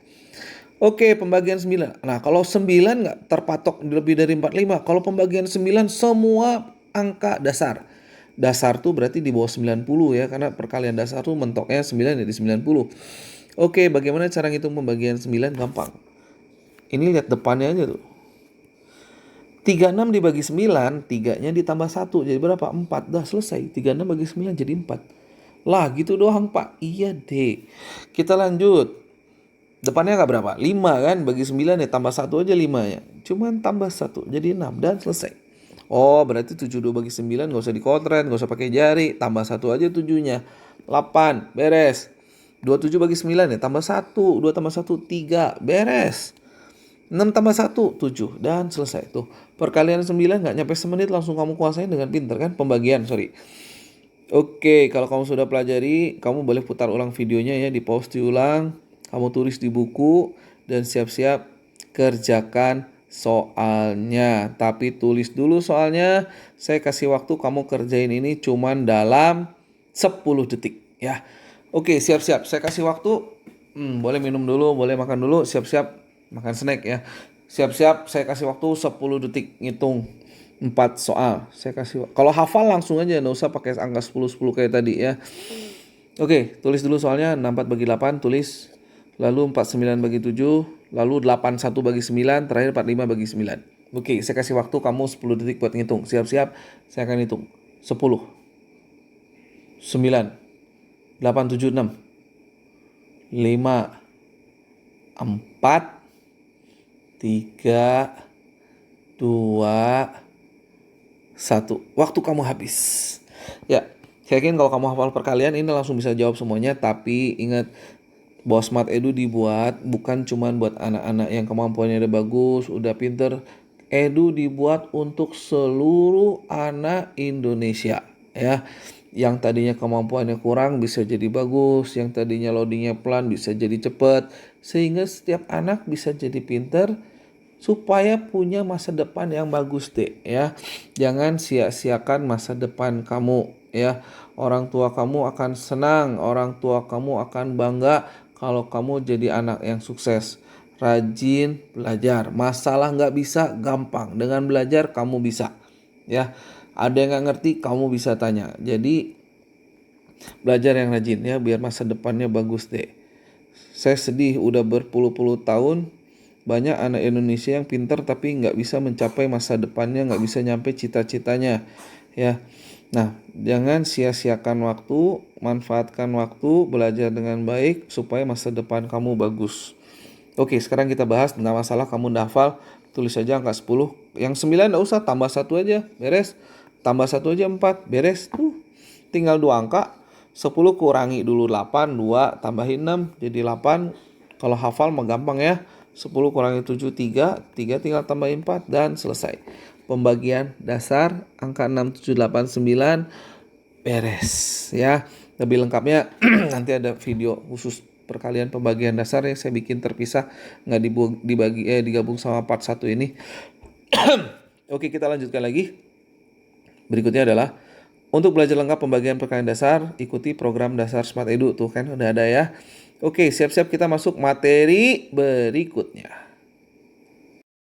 Oke, pembagian 9. Nah, kalau 9 nggak terpatok lebih dari 45. Kalau pembagian 9 semua angka dasar. dasar tuh berarti di bawah 90 ya, karena perkalian dasar tuh mentoknya 9 jadi 90. Oke, bagaimana cara ngitung pembagian 9? Gampang. Ini lihat depannya aja tuh. 36 dibagi 9, 3-nya ditambah 1 jadi berapa? 4. Dah selesai. 36 bagi 9 jadi 4. Lah gitu doang Pak. Iya deh. Kita lanjut. Depannya nggak berapa? 5 kan? Bagi 9 ya tambah 1 aja 5-nya. Cuman tambah 1 jadi 6 dan selesai. Oh berarti 72 bagi 9 nggak usah dikontren, nggak usah pakai jari. Tambah 1 aja 7-nya. 8. Beres. 27 bagi 9 ya tambah 1. 2 tambah 1 3. Beres. 6 tambah 1 7 dan selesai tuh. Perkalian 9 nggak nyampe semenit langsung kamu kuasain dengan pinter kan? Pembagian sorry. Oke, kalau kamu sudah pelajari, kamu boleh putar ulang videonya ya, di pause diulang, kamu tulis di buku, dan siap-siap kerjakan soalnya. Tapi tulis dulu soalnya, saya kasih waktu kamu kerjain ini cuman dalam 10 detik ya. Oke, siap-siap, saya kasih waktu, boleh minum dulu, boleh makan dulu, siap-siap makan snack ya. Siap-siap, saya kasih waktu 10 detik ngitung 4 soal. Saya kasih kalau hafal langsung aja, nggak usah pakai angka 10 kayak tadi ya. Oke, tulis dulu soalnya. 64 bagi 8 tulis. Lalu 49 bagi 7, lalu 81 bagi 9, terakhir 45 bagi 9. Oke, saya kasih waktu kamu 10 detik buat ngitung. Siap-siap, saya akan hitung. 10 9 8 7 6 5 4 3 2 1. Waktu kamu habis. Ya, saya yakin kalau kamu hafal perkalian ini langsung bisa jawab semuanya. Tapi ingat, bahwa Smart Edu dibuat bukan cuma buat anak-anak yang kemampuannya udah bagus, udah pinter. Edu dibuat untuk seluruh anak Indonesia ya. Yang tadinya kemampuannya kurang bisa jadi bagus, yang tadinya loadingnya pelan bisa jadi cepat. Sehingga setiap anak bisa jadi pinter, supaya punya masa depan yang bagus deh ya. Jangan sia-siakan masa depan kamu ya. Orang tua kamu akan senang, orang tua kamu akan bangga kalau kamu jadi anak yang sukses. Rajin belajar. Masalah nggak bisa, gampang. Dengan belajar kamu bisa ya. Ada yang nggak ngerti kamu bisa tanya. Jadi belajar yang rajin ya, biar masa depannya bagus deh. Saya sedih udah berpuluh-puluh tahun banyak anak Indonesia yang pintar tapi nggak bisa mencapai masa depannya, nggak bisa nyampe cita-citanya ya. Nah, jangan sia-siakan waktu, manfaatkan waktu, belajar dengan baik supaya masa depan kamu bagus. Oke, sekarang kita bahas, nggak masalah kamu udah hafal, tulis aja angka 10. Yang 9 nggak usah, tambah 1 aja, beres. Tambah 1 aja 4, beres. Tinggal 2 angka. 10 kurangi dulu 8, 2 tambahin 6 jadi 8. Kalau hafal mah gampang ya. 10 kurangi 7 3, 3 tinggal tambahin 4 dan selesai. Pembagian dasar angka 6 7 8 9 beres ya. Lebih lengkapnya nanti ada video khusus perkalian pembagian dasar yang saya bikin terpisah, nggak digabung sama part 1 ini. Oke, kita lanjutkan lagi. Berikutnya adalah untuk belajar lengkap pembagian perkalian dasar, ikuti program dasar Smart Edu. Tuh kan udah ada ya. Oke, siap-siap kita masuk materi berikutnya.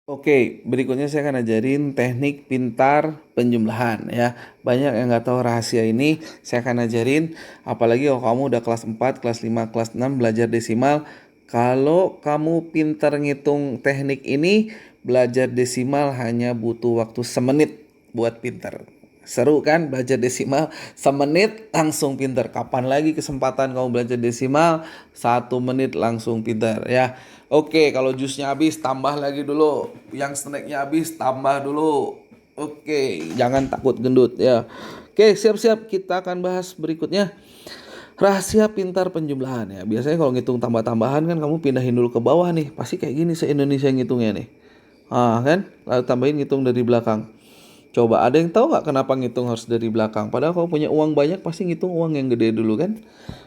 Oke, berikutnya saya akan ajarin teknik pintar penjumlahan ya. Banyak yang nggak tahu rahasia ini, saya akan ajarin. Apalagi kalau kamu udah kelas 4, kelas 5, kelas 6 belajar desimal. Kalau kamu pintar ngitung teknik ini, belajar desimal hanya butuh waktu semenit buat pintar. Seru kan belajar desimal, semenit langsung pintar. Kapan lagi kesempatan kamu belajar desimal? 1 menit langsung pintar ya. Oke, kalau jusnya habis tambah lagi dulu. Yang snacknya habis tambah dulu. Oke, jangan takut gendut ya. Oke, siap-siap kita akan bahas berikutnya. Rahasia pintar penjumlahan ya. Biasanya kalau ngitung tambah-tambahan kan kamu pindahin dulu ke bawah nih. Pasti kayak gini se-Indonesia ngitungnya nih. Kan? Lalu tambahin ngitung dari belakang. Coba ada yang tahu nggak kenapa ngitung harus dari belakang? Padahal kalau punya uang banyak pasti ngitung uang yang gede dulu kan?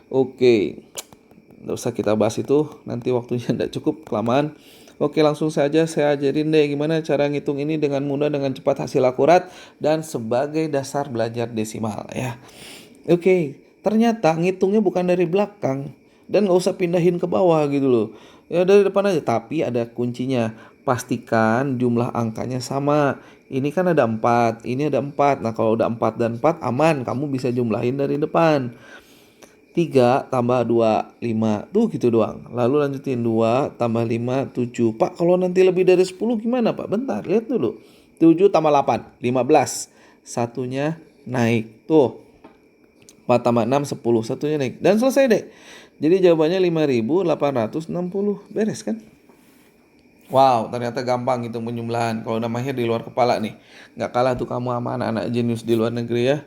Oke, nggak usah kita bahas itu, nanti waktunya nggak cukup, kelamaan. Oke, langsung saja saya ajarin deh gimana cara ngitung ini dengan mudah, dengan cepat, hasil akurat, dan sebagai dasar belajar desimal ya. Oke, ternyata ngitungnya bukan dari belakang dan nggak usah pindahin ke bawah gitu loh. Ya dari depan aja, tapi ada kuncinya. pastikan jumlah angkanya sama. Ini kan ada 4, ini ada 4. Nah, kalau udah 4 dan 4 aman, kamu bisa jumlahin dari depan. 3 tambah 2, 5. Tuh gitu doang. Lalu lanjutin 2 tambah 5, 7. Pak, kalau nanti lebih dari 10 gimana, Pak? Bentar, lihat dulu. 7 tambah 8, 15. Satunya naik. Tuh. 4 tambah 6, 10. Satunya naik. Dan selesai deh. Jadi jawabannya 5.860. Beres kan? Wow, ternyata gampang hitung penjumlahan. Kalau udah mahir di luar kepala nih. Nggak kalah tuh kamu sama anak-anak jenius di luar negeri ya.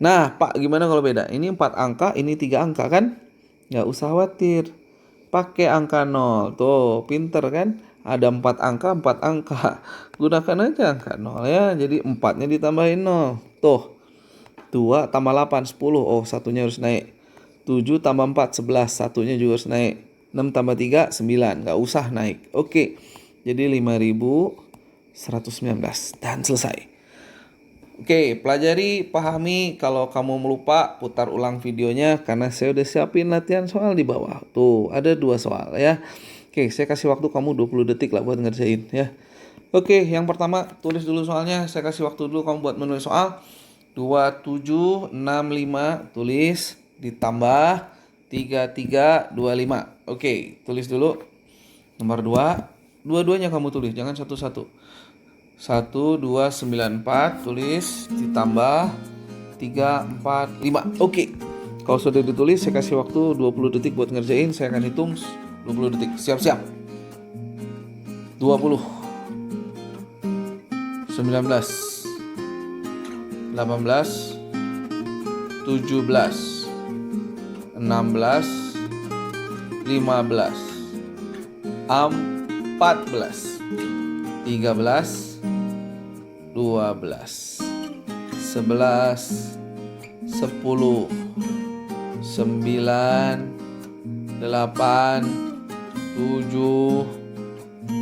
Nah, Pak, gimana kalau beda? Ini 4 angka, ini 3 angka kan? Nggak usah khawatir. Pakai angka 0. Tuh, pinter kan? Ada 4 angka, 4 angka. Gunakan aja angka 0 ya. Jadi 4-nya ditambahin 0. Tuh, 2 tambah 8, 10. Oh, satunya harus naik. 7 tambah 4, 11. Satunya juga harus naik. 6 tambah 3, 9. Nggak usah naik. Oke, jadi 5.119. Dan selesai. Oke, pelajari, pahami. Kalau kamu melupa, putar ulang videonya karena saya udah siapin latihan soal di bawah. Tuh, ada 2 soal ya. Oke, saya kasih waktu kamu 20 detik lah buat ngerjain ya. Oke, yang pertama tulis dulu soalnya. Saya kasih waktu dulu kamu buat menulis soal. 2765 tulis ditambah 3325. Oke, tulis dulu. Nomor 2, dua-duanya kamu tulis, jangan satu-satu. 1294 tulis ditambah 345. Oke. Kalau sudah ditulis saya kasih waktu 20 detik buat ngerjain. Saya akan hitung 20 detik. Siap-siap. 20, 19, 18, 17, 16, 15, 14, 13, 12, 11, 10, 9, 8, 7,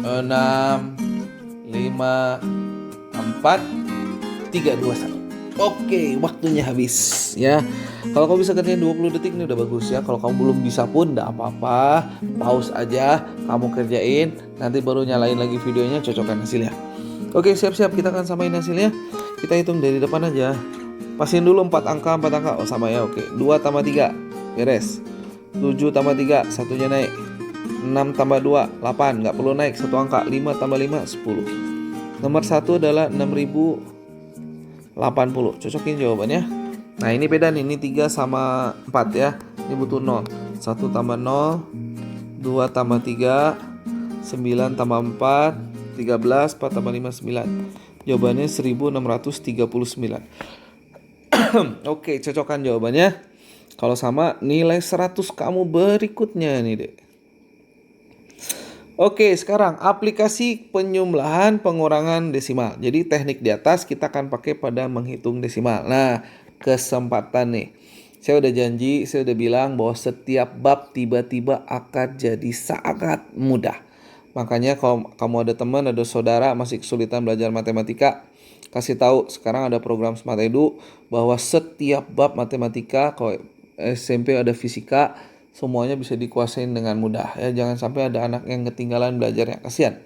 6, 5, 4, 3, 2, 1. Oke, waktunya habis ya. Kalau kamu bisa kerjain 20 detik ini udah bagus ya. Kalau kamu belum bisa pun enggak apa-apa. Pause aja, kamu kerjain, nanti baru nyalain lagi videonya, cocokkan hasilnya. Oke, siap-siap, kita akan samain hasilnya. Kita hitung dari depan aja. Pasin dulu 4 angka, 4 angka. Oh, sama ya, oke. 2 tambah 3, beres. 7 tambah 3, satunya naik. 6 tambah 2, 8, nggak perlu naik, 1 angka. 5 tambah 5, 10. Nomor 1 adalah 6.080. Cocokin jawabannya. Nah, ini beda nih, ini 3 sama 4 ya. Ini butuh 0. 1 tambah 0, 2 tambah 3, 9 tambah 4, 13, 4 tambah 5, 9. Jawabannya 1639. Oke, cocokkan jawabannya. Kalau sama, nilai 100 kamu berikutnya nih, Dek. Oke, sekarang aplikasi penjumlahan pengurangan desimal. Jadi teknik di atas kita akan pakai pada menghitung desimal. Nah, kesempatan nih. Saya udah janji, saya udah bilang bahwa setiap bab tiba-tiba akan jadi sangat mudah. Makanya kalau kamu ada teman, ada saudara masih kesulitan belajar matematika, kasih tahu sekarang ada program Smart Edu bahwa setiap bab matematika, kalau SMP ada fisika, semuanya bisa dikuasain dengan mudah ya. Jangan sampai ada anak yang ketinggalan belajarnya, kasihan.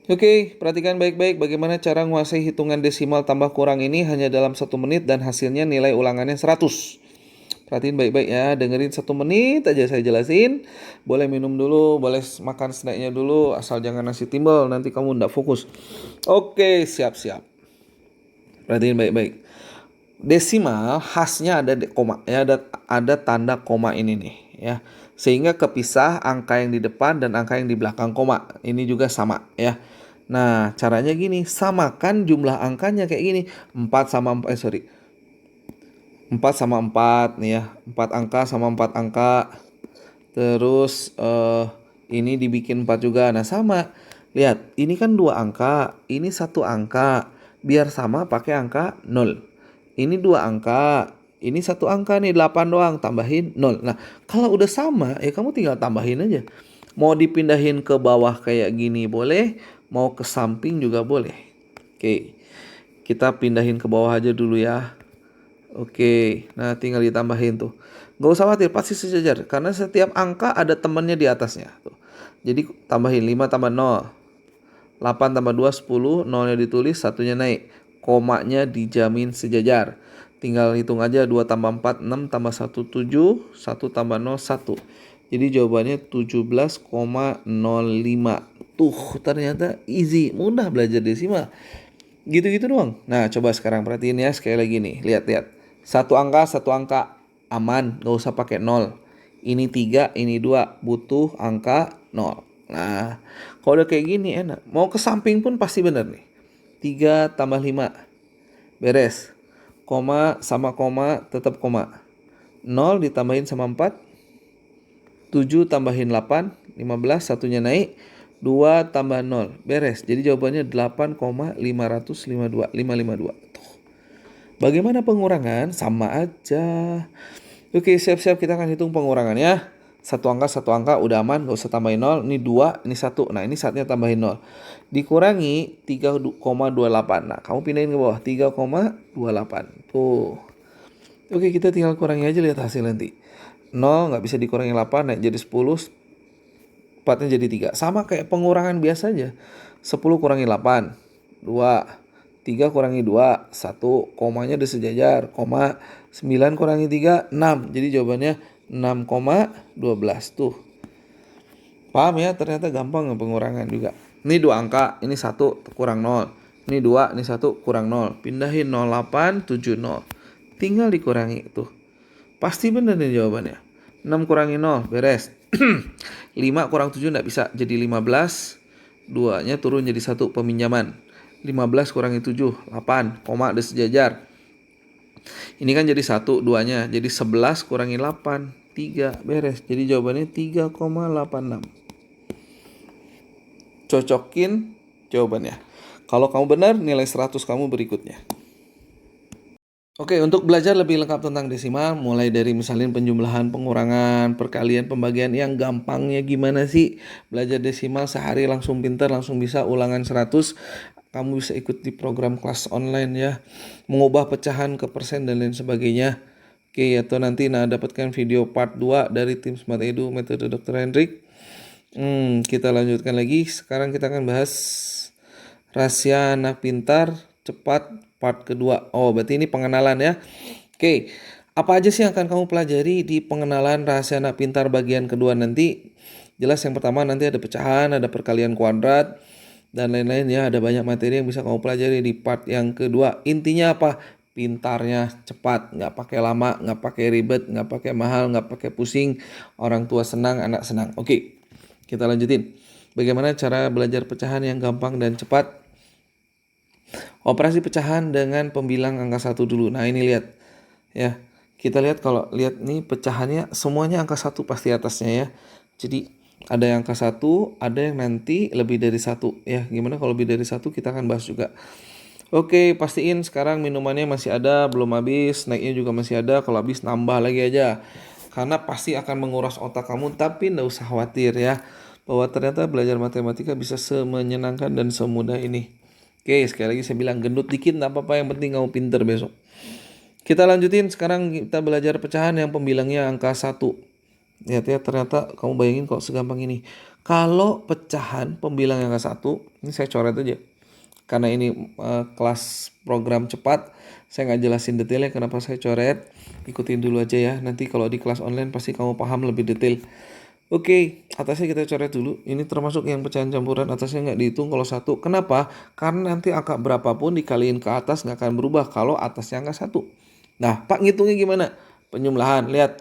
Oke, perhatikan baik-baik bagaimana cara menguasai hitungan desimal tambah kurang ini hanya dalam 1 menit dan hasilnya nilai ulangannya 100. Perhatiin baik-baik ya, dengerin 1 menit aja saya jelasin. Boleh minum dulu, boleh makan snacknya dulu, asal jangan nasi timbel, nanti kamu ndak fokus. Oke, siap-siap. Perhatiin baik-baik. Desimal khasnya ada koma ya, ada tanda koma ini nih ya. Sehingga kepisah angka yang di depan dan angka yang di belakang koma. Ini juga sama ya. Nah, caranya gini, samakan jumlah angkanya kayak gini. 4 sama 4 4 sama 4 nih ya. 4 angka sama 4 angka. Terus ini dibikin 4 juga. Nah, sama. Lihat, ini kan 2 angka, ini 1 angka. Biar sama pakai angka 0. Ini 2 angka, ini 1 angka nih, 8 doang, tambahin 0. Nah, kalau udah sama, ya kamu tinggal tambahin aja. Mau dipindahin ke bawah kayak gini boleh, mau ke samping juga boleh. Oke, kita pindahin ke bawah aja dulu ya. Oke, nah tinggal ditambahin tuh. Gak usah khawatir, pasti sejajar. Karena setiap angka ada temannya di atasnya. Tuh. Jadi tambahin 5 tambah 0. 8 tambah 2, 10. Nolnya ditulis, satunya naik. Komanya dijamin sejajar. Tinggal hitung aja, 2 tambah 4, 6 tambah 1, 7. 1 tambah 0, 1. Jadi jawabannya 17,05. Tuh, ternyata easy, mudah belajar desimal. Gitu-gitu doang. Nah, coba sekarang perhatiin ya sekali lagi nih. Lihat-lihat. Satu angka aman, gak usah pakai 0. Ini 3, ini 2. Butuh angka 0. Nah, kalau udah kayak gini enak. Mau ke samping pun pasti bener nih. 3 tambah 5. Beres. Koma sama koma tetap koma. 0 ditambahin sama 4. 7 tambahin 8. 15, satunya naik. 2 tambah 0. Beres. Jadi jawabannya 8,552. Tuh. Bagaimana pengurangan? Sama aja. Oke, siap-siap kita akan hitung pengurangannya. Satu angka udah aman, gak usah tambahin 0. Ini 2, ini 1. Nah, ini saatnya tambahin 0. Dikurangi 3,28. Nah, kamu pindahin ke bawah 3,28. Tuh. Oke, kita tinggal kurangi aja, lihat hasil nanti. 0 gak bisa dikurangi 8, naik jadi 10. 4-nya jadi 3. Sama kayak pengurangan biasa aja. 10 kurangi 8. 2. 3 kurangi 2. 1. Komanya udah sejajar. Koma. 9 kurangi 3. 6. Jadi jawabannya 6,12. Tuh. Paham ya? Ternyata gampang pengurangan juga. Ini 2 angka. Ini 1 kurang 0. Ini 2. Ini 1 kurang 0. Pindahin 08, 70. Tinggal dikurangi. Tuh. Pasti bener nih jawabannya. 6 kurangi 0. Beres. 5 kurang 7 enggak bisa. Jadi 15. 2-nya turun jadi 1 peminjaman. 15 kurangi 7. 8. Koma ada sejajar. Ini kan jadi 1 2-nya. Jadi 11 kurangi 8. 3. Beres. Jadi jawabannya 3,86. Cocokin jawabannya. Kalau kamu benar, nilai 100 kamu berikutnya. Oke, untuk belajar lebih lengkap tentang desimal, mulai dari misalnya penjumlahan, pengurangan, perkalian, pembagian, yang gampangnya gimana sih? Belajar desimal sehari langsung pintar, langsung bisa ulangan 100. Kamu bisa ikut di program kelas online ya. Mengubah pecahan ke persen dan lain sebagainya. Oke, atau nanti dapatkan video part 2 dari tim Smart Edu metode Dr. Hendrik. Kita lanjutkan lagi. Sekarang kita akan bahas rahasia anak pintar cepat part kedua. Oh, berarti ini pengenalan ya. Oke, apa aja sih yang akan kamu pelajari di pengenalan rahasia anak pintar bagian kedua nanti? Jelas yang pertama nanti ada pecahan, ada perkalian kuadrat, dan lain-lain ya. Ada banyak materi yang bisa kamu pelajari di part yang kedua. Intinya apa? Pintarnya cepat, nggak pakai lama, nggak pakai ribet, nggak pakai mahal, nggak pakai pusing. Orang tua senang, anak senang. Oke, kita lanjutin. Bagaimana cara belajar pecahan yang gampang dan cepat? Operasi pecahan dengan pembilang angka 1 dulu. Nah, ini lihat ya. Kita lihat, kalau lihat nih pecahannya semuanya angka 1 pasti atasnya ya. Jadi ada yang angka 1, ada yang nanti lebih dari 1 ya. Gimana kalau lebih dari 1 kita akan bahas juga. Oke, pastiin sekarang minumannya masih ada, belum habis, naiknya juga masih ada. Kalau habis nambah lagi aja. Karena pasti akan menguras otak kamu, tapi nggak usah khawatir ya. Bahwa ternyata belajar matematika bisa semenyenangkan dan semudah ini. Oke, sekali lagi saya bilang gendut dikit nggak apa-apa, yang penting kamu pinter besok. Kita lanjutin, sekarang kita belajar pecahan yang pembilangnya angka 1. Lihat ya, ternyata kamu bayangin kok segampang ini. Kalau pecahan pembilang angka 1, ini saya coret aja. Karena ini kelas program cepat, saya nggak jelasin detailnya kenapa saya coret. Ikutin dulu aja ya, nanti kalau di kelas online pasti kamu paham lebih detail. Oke, atasnya kita coret dulu. Ini termasuk yang pecahan campuran, atasnya nggak dihitung kalau 1. Kenapa? Karena nanti angka berapapun dikaliin ke atas nggak akan berubah kalau atasnya angka 1. Nah, Pak ngitungnya gimana? Penjumlahan, lihat.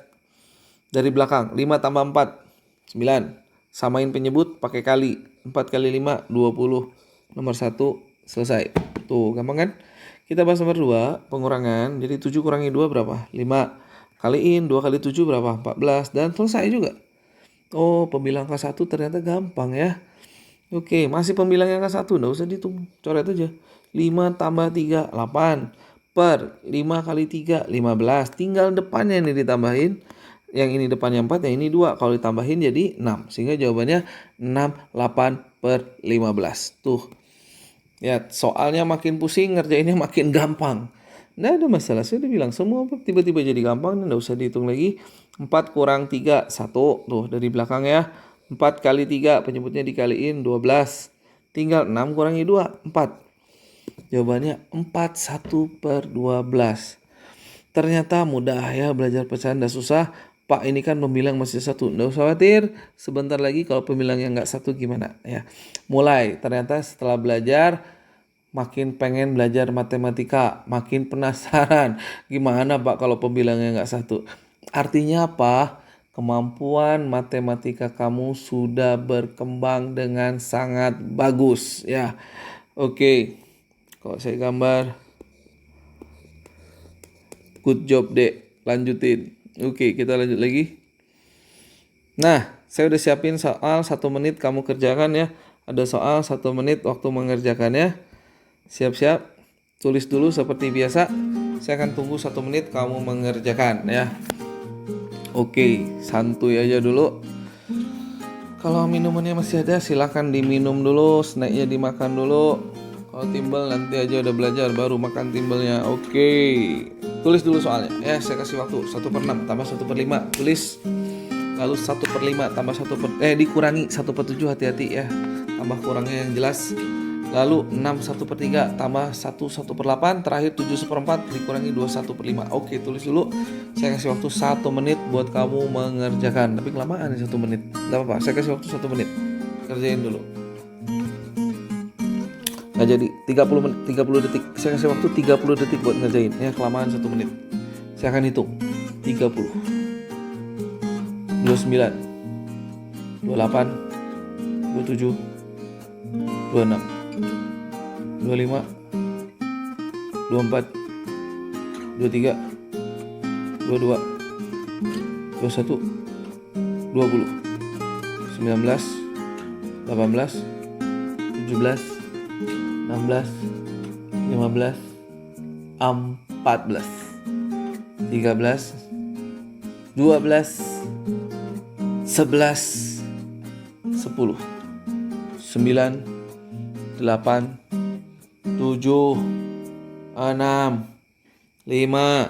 Dari belakang, 5 tambah 4, 9. Samain penyebut pakai kali. 4 kali 5, 20. Nomor 1, selesai. Tuh, gampang kan? Kita bahas nomor 2, pengurangan. Jadi 7 kurangi 2 berapa? 5. Kaliin 2 kali 7 berapa? 14. Dan selesai juga. Oh, pembilang angka 1 ternyata gampang ya. Oke, masih pembilang angka 1, nggak usah dihitung, coret aja. 5 tambah 3, 8. Per 5 kali 3, 15. Tinggal depannya ini ditambahin. Yang ini depannya 4, yang ini 2. Kalau ditambahin jadi 6. Sehingga jawabannya 68 per 15. Tuh. Ya, soalnya makin pusing, ngerjainnya makin gampang. Nggak ada masalah, saya udah bilang semua tiba-tiba jadi gampang, nggak usah dihitung lagi. 4 kurang 3, 1. Tuh, dari belakang ya. 4 kali 3, penyebutnya dikaliin 12. Tinggal 6 kurangi 2, 4. Jawabannya 41/12. Ternyata mudah ya, belajar pecahan dah susah. Pak, ini kan pembilang masih 1. Nggak usah khawatir, sebentar lagi kalau pembilangnya nggak 1 gimana ya. Mulai, ternyata setelah belajar makin pengen belajar matematika, makin penasaran gimana Pak kalau pembilangnya nggak 1. Artinya apa? Kemampuan matematika kamu sudah berkembang dengan sangat bagus ya. Oke, kalau saya gambar, good job dek, lanjutin. Oke, kita lanjut lagi. Nah, saya udah siapin soal 1 menit kamu kerjakan ya. Ada soal 1 menit waktu mengerjakannya. Siap-siap, tulis dulu seperti biasa. Saya akan tunggu 1 menit kamu mengerjakan ya. Oke, santuy aja dulu. Kalau minumannya masih ada silahkan diminum dulu, snacknya dimakan dulu. Kalau timbel nanti aja udah belajar baru makan timbelnya. Oke, tulis dulu soalnya ya. Saya kasih waktu 1/6 tambah 1/5. Tulis. Lalu 1/5 tambah dikurangi 1/7, hati-hati ya. Tambah kurangnya yang jelas. Lalu 6 1/3 tambah 1/8, terakhir 7/4 dikurangi 2 1/5. Oke, tulis dulu. Saya kasih waktu 1 menit buat kamu mengerjakan. Tapi kelamaan nih 1 menit. Enggak apa-apa, saya kasih waktu 1 menit. Kerjain dulu. Nggak jadi, 30 detik. Saya kasih waktu 30 detik buat ngerjain. Ya, kelamaan 1 menit. Saya akan hitung. 30, 29, 28, 27, 26, 25, 24, 23, 22, 21, 20, 19, 18, 17, 16, 15, 14, 13, 12, 11, 10, 9, 8, 7, 6, 5,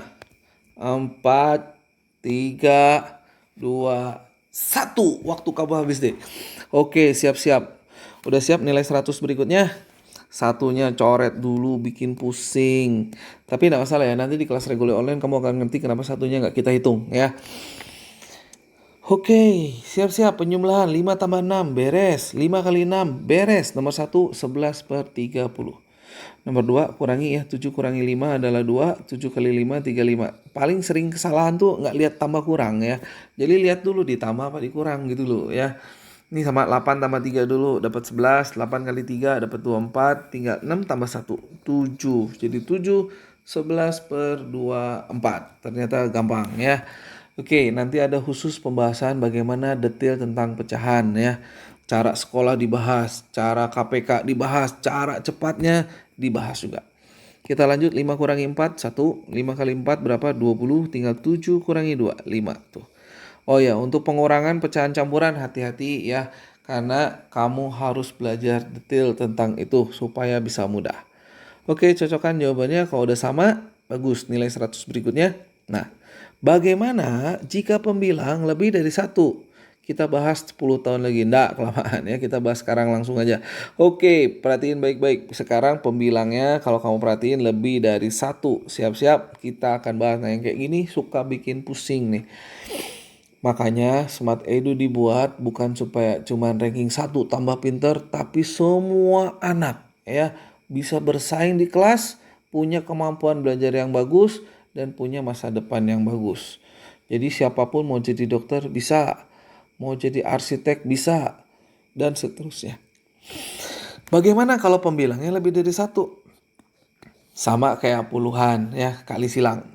4, 3, 2, 1. Waktu kamu habis deh. Oke, siap-siap. Udah siap nilai 100 berikutnya? Satunya coret dulu, bikin pusing. Tapi tidak masalah ya, nanti di kelas reguler online kamu akan ngerti kenapa satunya nggak kita hitung ya. Oke, siap-siap penjumlahan 5 tambah 6 beres, 5 kali 6 beres. Nomor 1 11/30. Nomor 2 kurangi ya, 7 kurangi 5 adalah 2, 7 kali 5 35. Paling sering kesalahan tuh nggak lihat tambah kurang ya. Jadi lihat dulu ditambah apa dikurang gitu loh ya. Ini sama 8 tambah 3 dulu dapat 11, 8 kali 3 dapat 24, tinggal 6 tambah 1, 7. Jadi 7 11/24. Ternyata gampang ya. Oke, nanti ada khusus pembahasan bagaimana detail tentang pecahan ya. Cara sekolah dibahas, cara KPK dibahas, cara cepatnya dibahas juga. Kita lanjut 5 kurangi 4, 1. 5 kali 4 berapa? 20, tinggal 7 kurangi 2, 5 tuh. Oh ya, untuk pengurangan pecahan campuran hati-hati ya. Karena kamu harus belajar detail tentang itu supaya bisa mudah. Oke, cocokkan jawabannya. Kalau udah sama, bagus nilai 100 berikutnya. Nah, bagaimana jika pembilang lebih dari 1? Kita bahas 10 tahun lagi. Nggak, kelamaan ya. Kita bahas sekarang langsung aja. Oke, perhatiin baik-baik. Sekarang pembilangnya kalau kamu perhatiin lebih dari 1. Siap-siap, kita akan bahas. Nah, yang kayak gini suka bikin pusing nih. Makanya Smart Edu dibuat bukan supaya cuman ranking 1 tambah pinter, tapi semua anak ya bisa bersaing di kelas, punya kemampuan belajar yang bagus, dan punya masa depan yang bagus. Jadi siapapun mau jadi dokter bisa, mau jadi arsitek bisa, dan seterusnya. Bagaimana kalau pembilangnya lebih dari 1? Sama kayak puluhan ya, kali silang.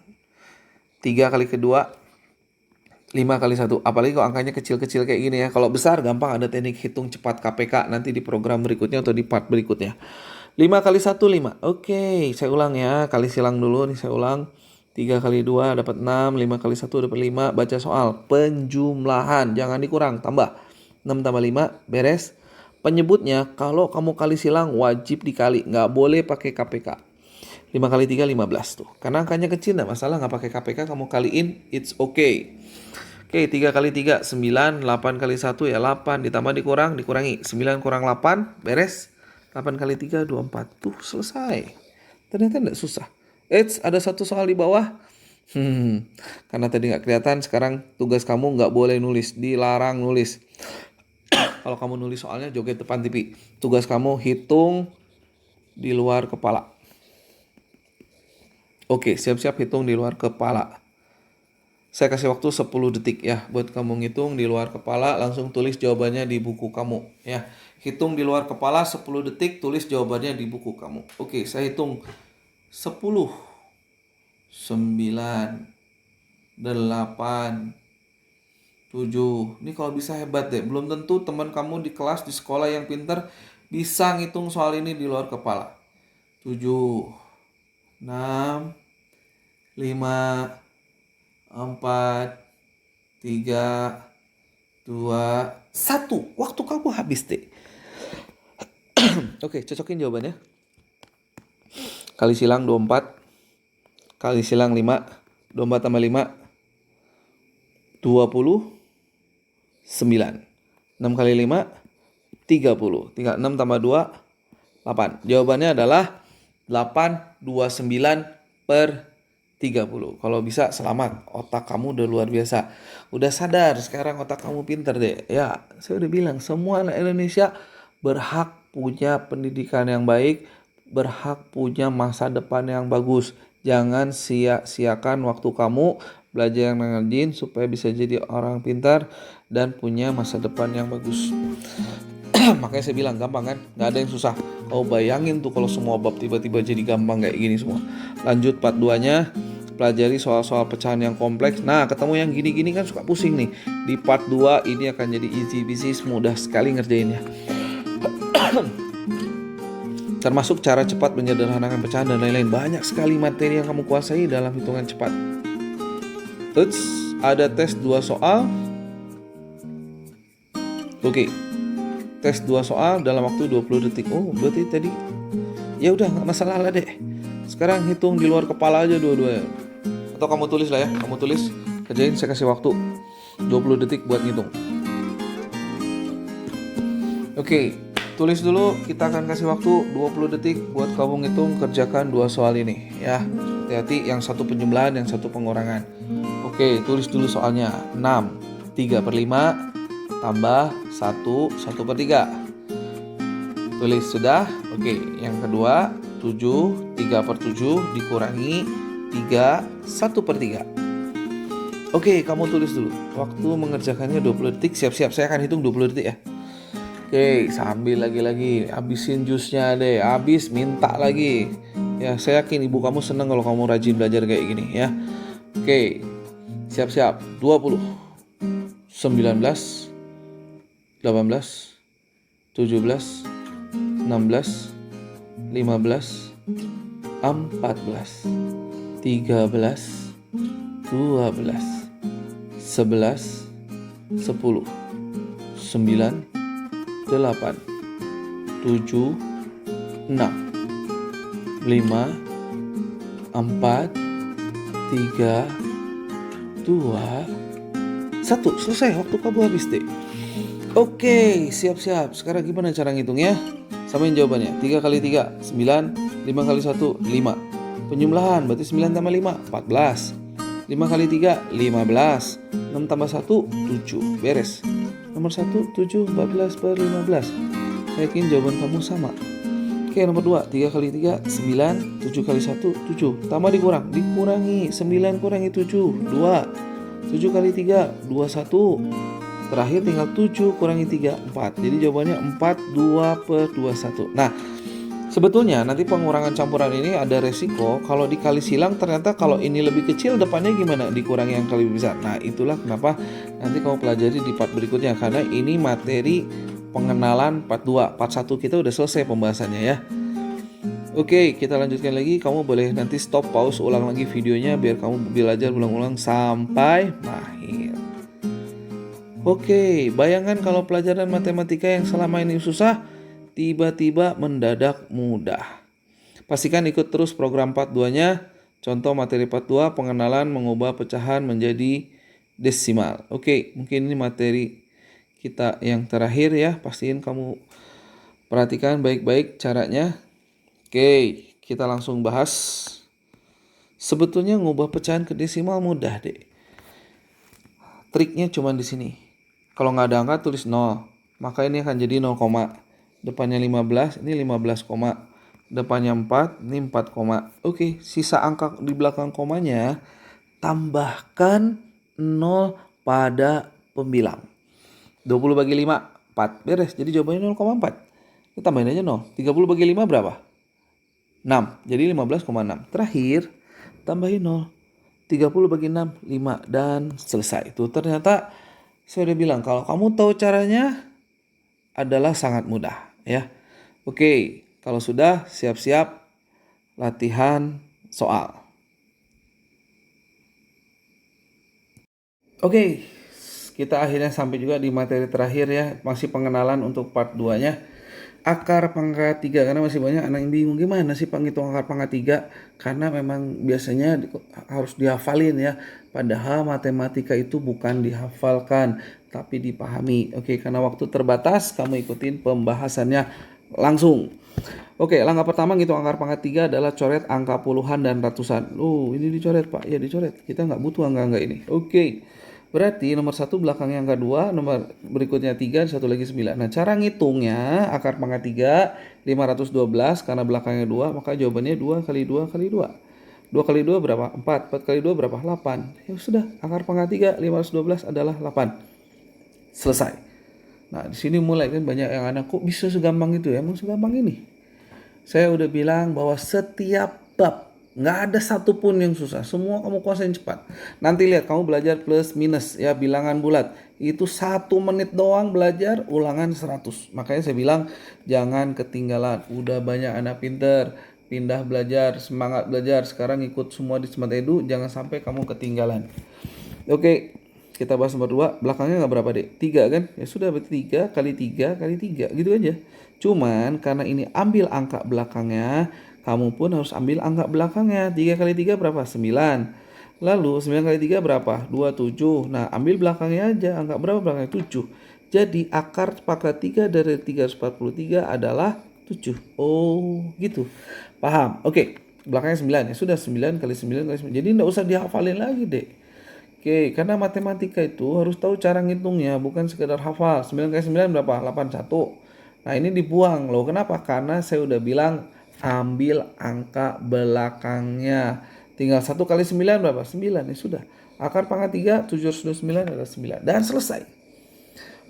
3 kali kedua, 5 kali 1. Apalagi kalau angkanya kecil-kecil kayak gini ya. Kalau besar gampang, ada teknik hitung cepat KPK nanti di program berikutnya atau di part berikutnya. 5 kali 1, 5. Oke, saya ulang ya. Kali silang dulu nih, saya ulang. 3 kali 2 dapat 6, 5 kali 1 dapat 5. Baca soal penjumlahan, jangan dikurang, tambah. 6 tambah 5, beres. Penyebutnya kalau kamu kali silang wajib dikali, nggak boleh pakai KPK. 5 kali 3, 15 tuh. Karena angkanya kecil nggak masalah, nggak pakai KPK, kamu kaliin, it's okay. Oke, 3 kali 3, 9, 8 kali 1 ya 8, ditambah dikurangi, 9 kurang 8, beres. 8 kali 3, 24. Tuh, selesai. Ternyata tidak susah. Ada satu soal di bawah. Karena tadi nggak kelihatan, sekarang tugas kamu nggak boleh nulis. Dilarang nulis. Kalau kamu nulis soalnya joget depan TV. Tugas kamu hitung di luar kepala. Oke, siap-siap hitung di luar kepala. Saya kasih waktu 10 detik ya buat kamu ngitung di luar kepala, langsung tulis jawabannya di buku kamu ya. Hitung di luar kepala 10 detik, tulis jawabannya di buku kamu. Oke, saya hitung 10, 9, 8, 7. Ini kalau bisa hebat deh. Belum tentu teman kamu di kelas di sekolah yang pintar bisa ngitung soal ini di luar kepala. 7, 6, 5, 4, 3, 2, 1. Waktu kamu habis deh. Oke, cocokin jawabannya. Kali silang 24. Kali silang 5. 24 tambah 5. 29. 6 kali 5. 30. 6 tambah 2. 8. Jawabannya adalah 829 per 30. Kalau bisa selamat. Otak kamu udah luar biasa. Udah sadar sekarang otak kamu pinter deh. Ya, saya udah bilang semua anak Indonesia berhak punya pendidikan yang baik, berhak punya masa depan yang bagus. Jangan sia-siakan waktu kamu belajar yang rajin supaya bisa jadi orang pintar dan punya masa depan yang bagus. Makanya saya bilang gampang kan, nggak ada yang susah. Kau bayangin tuh kalau semua bab tiba-tiba jadi gampang kayak gini semua. Lanjut part 2-nya, pelajari soal-soal pecahan yang kompleks. Nah, ketemu yang gini-gini kan suka pusing nih. Di part 2 ini akan jadi easy peasy, mudah sekali ngerjainnya. Termasuk cara cepat menyederhanakan pecahan dan lain-lain. Banyak sekali materi yang kamu kuasai dalam hitungan cepat. Terus ada tes 2 soal. Oke. Tes 2 soal dalam waktu 20 detik. Oh, berarti tadi ya udah nggak masalah lah deh. Sekarang hitung di luar kepala aja dua-duanya. Atau kamu tulis lah ya. Kamu tulis, kerjain, saya kasih waktu 20 detik buat ngitung. Oke, tulis dulu, kita akan kasih waktu 20 detik buat kamu ngitung, kerjakan 2 soal ini ya. Hati-hati, yang satu penjumlahan, yang satu pengurangan. Oke, tulis dulu soalnya. 6, 3 per 5 tambah 1, 1 per 3. Tulis sudah. Oke, yang kedua 7, 3 per 7 dikurangi 3, 1 per 3. Oke, kamu tulis dulu. Waktu mengerjakannya 20 detik. Siap-siap, saya akan hitung 20 detik ya. Oke, sambil lagi-lagi habisin jusnya deh. Habis minta lagi. Ya, saya yakin ibu kamu senang kalau kamu rajin belajar kayak gini ya. Oke, siap-siap. 20, 19, 18, 17, 16, 15, 14, 13, 12, 11, 10, 9, 8, 7, 6, 5, 4, 3, 2, 1. Selesai, waktu kamu habis deh. Oke, siap-siap. Sekarang gimana cara ngitungnya? Samain jawabannya. 3 kali 3, 9. 5 kali 1, 5. Penjumlahan, berarti 9 tambah 5, 14. 5 kali 3, 15. 6 tambah 1, 7. Beres. Nomor 1, 7, 14 per 15. Saya yakin jawaban kamu sama. Oke, nomor 2, 3 kali 3, 9. 7 kali 1, 7. Tambah dikurang, dikurangi. 9 kurangi 7, 2. 7 kali 3, 21. Terakhir tinggal 7 kurangi 3, 4. Jadi jawabannya 42 per 21. Nah, sebetulnya nanti pengurangan campuran ini ada resiko. Kalau dikali silang ternyata kalau ini lebih kecil depannya gimana? Dikurangi yang lebih besar. Nah, itulah kenapa nanti kamu pelajari di part berikutnya. Karena ini materi pengenalan part 2. Part 1 kita udah selesai pembahasannya ya. Oke, kita lanjutkan lagi. Kamu boleh nanti stop, pause, ulang lagi videonya biar kamu belajar ulang-ulang sampai mahir. Oke, bayangkan kalau pelajaran matematika yang selama ini susah tiba-tiba mendadak mudah. Pastikan ikut terus program part 2-nya. Contoh materi part 2, pengenalan mengubah pecahan menjadi desimal. Oke, mungkin ini materi kita yang terakhir ya. Pastiin kamu Perhatikan baik-baik caranya. Oke, kita langsung bahas. Sebetulnya ngubah pecahan ke desimal mudah, Dek. Triknya cuma di sini. Kalau nggak ada angka tulis 0. Maka ini akan jadi 0, depannya 15, ini 15, depannya 4, ini 4, Oke, sisa angka di belakang komanya tambahkan 0 pada pembilang. 20 bagi 5, 4. Beres, jadi jawabannya 0,4. Kita tambahin aja 0. 30 bagi 5 berapa? 6. Jadi 15,6. Terakhir, tambahin 0. 30 bagi 6, 5. Dan selesai. Itu ternyata saya udah bilang, kalau kamu tahu caranya adalah sangat mudah. Ya. Oke, kalau sudah, siap-siap latihan soal. Oke, kita akhirnya sampai juga di materi terakhir ya. Masih pengenalan untuk part 2-nya. Akar pangkat 3, karena masih banyak anak yang bingung gimana sih penghitung akar pangkat 3, karena memang biasanya harus dihafalin ya, padahal matematika itu bukan dihafalkan tapi dipahami. Oke, karena waktu terbatas, kamu ikutin pembahasannya langsung. Oke, langkah pertama ngitung akar pangkat 3 adalah coret angka puluhan dan ratusan. Ini dicoret Pak, ya dicoret, kita nggak butuh angka-angka ini. Oke, berarti nomor 1 belakangnya angka 2, nomor berikutnya 3, satu lagi 9. Nah, cara ngitungnya akar pangkat 3, 512, karena belakangnya 2, maka jawabannya 2 kali 2 kali 2. 2 kali 2 berapa? 4. 4 kali 2 berapa? 8. Ya sudah, akar pangkat 3, 512 adalah 8. Selesai. Nah, di sini mulai kan banyak yang anak, kok bisa segampang itu ya? Emang segampang ini? Saya udah bilang bahwa setiap bab nggak ada satupun yang susah, semua kamu kuasain cepat. Nanti lihat kamu belajar plus minus ya, bilangan bulat itu 1 menit doang belajar ulangan 100. Makanya saya bilang jangan ketinggalan. Udah banyak anak pinter pindah belajar, semangat belajar, sekarang ikut semua di Smart Edu, jangan sampai kamu ketinggalan. Oke, kita bahas nomor 2. Belakangnya nggak berapa, Dek? 3 kan? Ya sudah, berarti 3 kali 3 kali 3 gitu aja. Cuman karena ini ambil angka belakangnya, kamu pun harus ambil angka belakangnya. 3 kali 3 berapa? 9. Lalu 9 kali 3 berapa? 27. Nah, ambil belakangnya aja. Angka berapa belakangnya? 7. Jadi akar pangkat 3 dari 343 adalah 7. Oh, gitu. Paham? Oke. Belakangnya 9. Ya sudah, 9 kali 9 kali 9. Jadi enggak usah dihafalin lagi, Dek. Oke, karena matematika itu harus tahu cara ngitungnya, bukan sekedar hafal. 9 kali 9 berapa? 81. Nah, ini dibuang loh. Kenapa? Karena saya udah bilang ambil angka belakangnya. Tinggal 1 kali 9 berapa? 9. Ya sudah. Akar pangkat 3, 709 adalah 9. Dan selesai.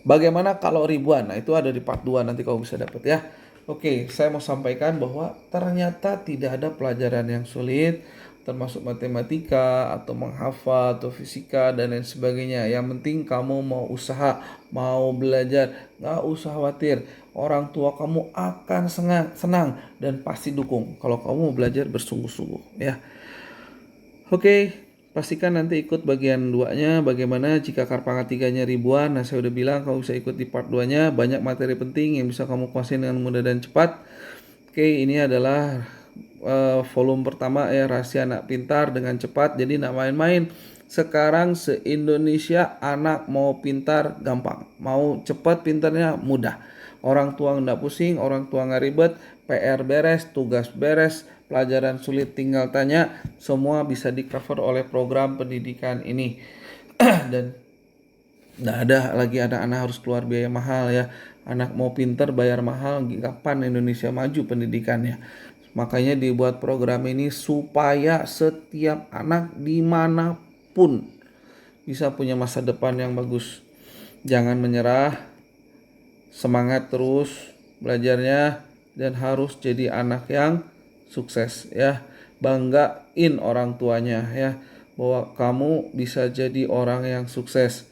Bagaimana kalau ribuan? Nah, itu ada di part 2, nanti kamu bisa dapat ya. Oke, saya mau sampaikan bahwa ternyata tidak ada pelajaran yang sulit, termasuk matematika atau menghafal atau fisika dan lain sebagainya. Yang penting kamu mau usaha, mau belajar, nggak usah khawatir. Orang tua kamu akan senang dan pasti dukung kalau kamu mau belajar bersungguh-sungguh ya. Oke, pastikan nanti ikut bagian 2-nya, bagaimana jika akar pangkat 3-nya ribuan. Nah, saya udah bilang kamu bisa ikut di part 2-nya, banyak materi penting yang bisa kamu kuasain dengan mudah dan cepat. Oke, ini adalah volume pertama ya, rahasia anak pintar dengan cepat. Jadi nggak main-main. Sekarang se-Indonesia anak mau pintar gampang, mau cepat pintarnya mudah. Orang tua nggak pusing, orang tua nggak ribet, PR beres, tugas beres, pelajaran sulit tinggal tanya, semua bisa di cover oleh program pendidikan ini. Dan nggak ada lagi anak-anak harus keluar biaya mahal ya. Anak mau pintar bayar mahal, kapan Indonesia maju pendidikannya? Makanya dibuat program ini supaya setiap anak dimanapun bisa punya masa depan yang bagus. Jangan menyerah, semangat terus belajarnya, dan harus jadi anak yang sukses ya. Banggain orang tuanya ya, bahwa kamu bisa jadi orang yang sukses.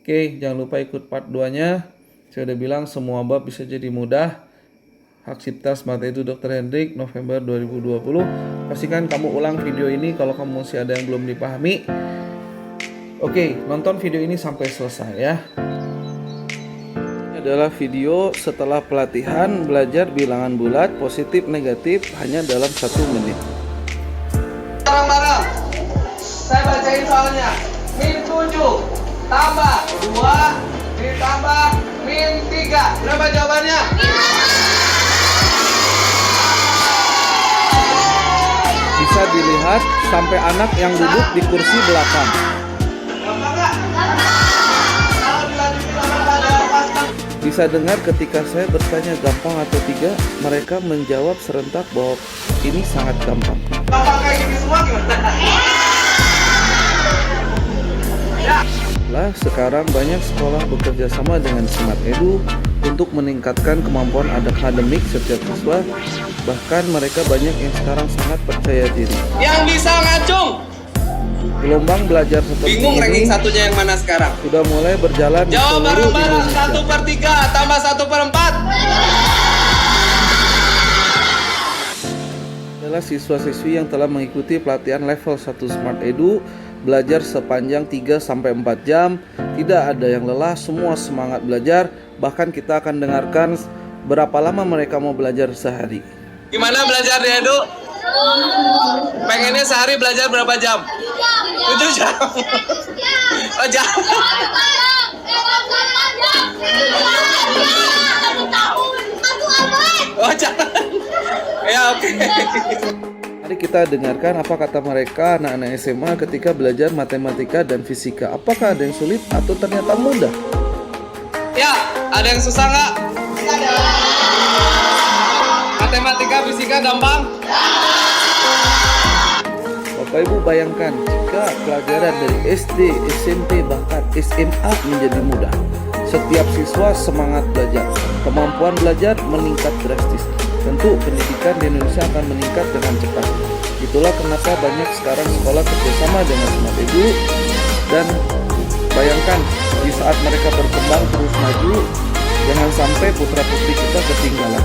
Oke, jangan lupa ikut part 2-nya. Saya udah bilang semua bab bisa jadi mudah. Hak Cipta Smart Edu Dr. Hendrik, November 2020. Pastikan kamu ulang video ini kalau kamu masih ada yang belum dipahami. Oke, nonton video ini sampai selesai ya. Ini adalah video setelah pelatihan belajar bilangan bulat positif negatif hanya dalam 1 menit. Bareng-bareng, saya bacain soalnya. Min 7 tambah 2 ditambah min 3. Berapa jawabannya? bisa dilihat sampai anak yang duduk di kursi belakang. Bisa dengar ketika saya bertanya gampang atau tidak, mereka menjawab serentak bahwa ini sangat gampang. Gampang kayak gini semua gimana? Lah, sekarang banyak sekolah bekerja sama dengan Smart Edu untuk meningkatkan kemampuan akademik setiap siswa. Bahkan mereka banyak yang sekarang sangat percaya diri. Yang bisa ngacung. Gelombang belajar seperti Bingung ranking ini satunya yang mana sekarang? sudah mulai berjalan di Jawab seluruh bareng-bareng. Indonesia. 1/3 tambah 1/4. Adalah siswa-siswi yang telah mengikuti pelatihan level 1 Smart Edu, belajar sepanjang 3-4 jam, tidak ada yang lelah, semua semangat belajar. Bahkan kita akan dengarkan berapa lama mereka mau belajar sehari. Gimana belajar di Edu? Pengennya sehari belajar berapa jam? 7 jam. Oh, jam. Oh, jangan. Ya, oke. Mari kita dengarkan apa kata mereka anak-anak SMA ketika belajar matematika dan fisika. Apakah ada yang sulit atau ternyata mudah? Ya, ada yang susah nggak? Ada. Matematika, fisika gampang? Bapak Ibu bayangkan jika pelajaran dari SD, SMP, bahkan SMA menjadi mudah. Setiap siswa semangat belajar, kemampuan belajar meningkat drastis. Tentu pendidikan di Indonesia akan meningkat dengan cepat. Itulah kenapa banyak sekarang sekolah kerjasama dengan Smart Edu. Dan bayangkan di saat mereka berkembang terus maju, jangan sampai putra-putri kita ketinggalan.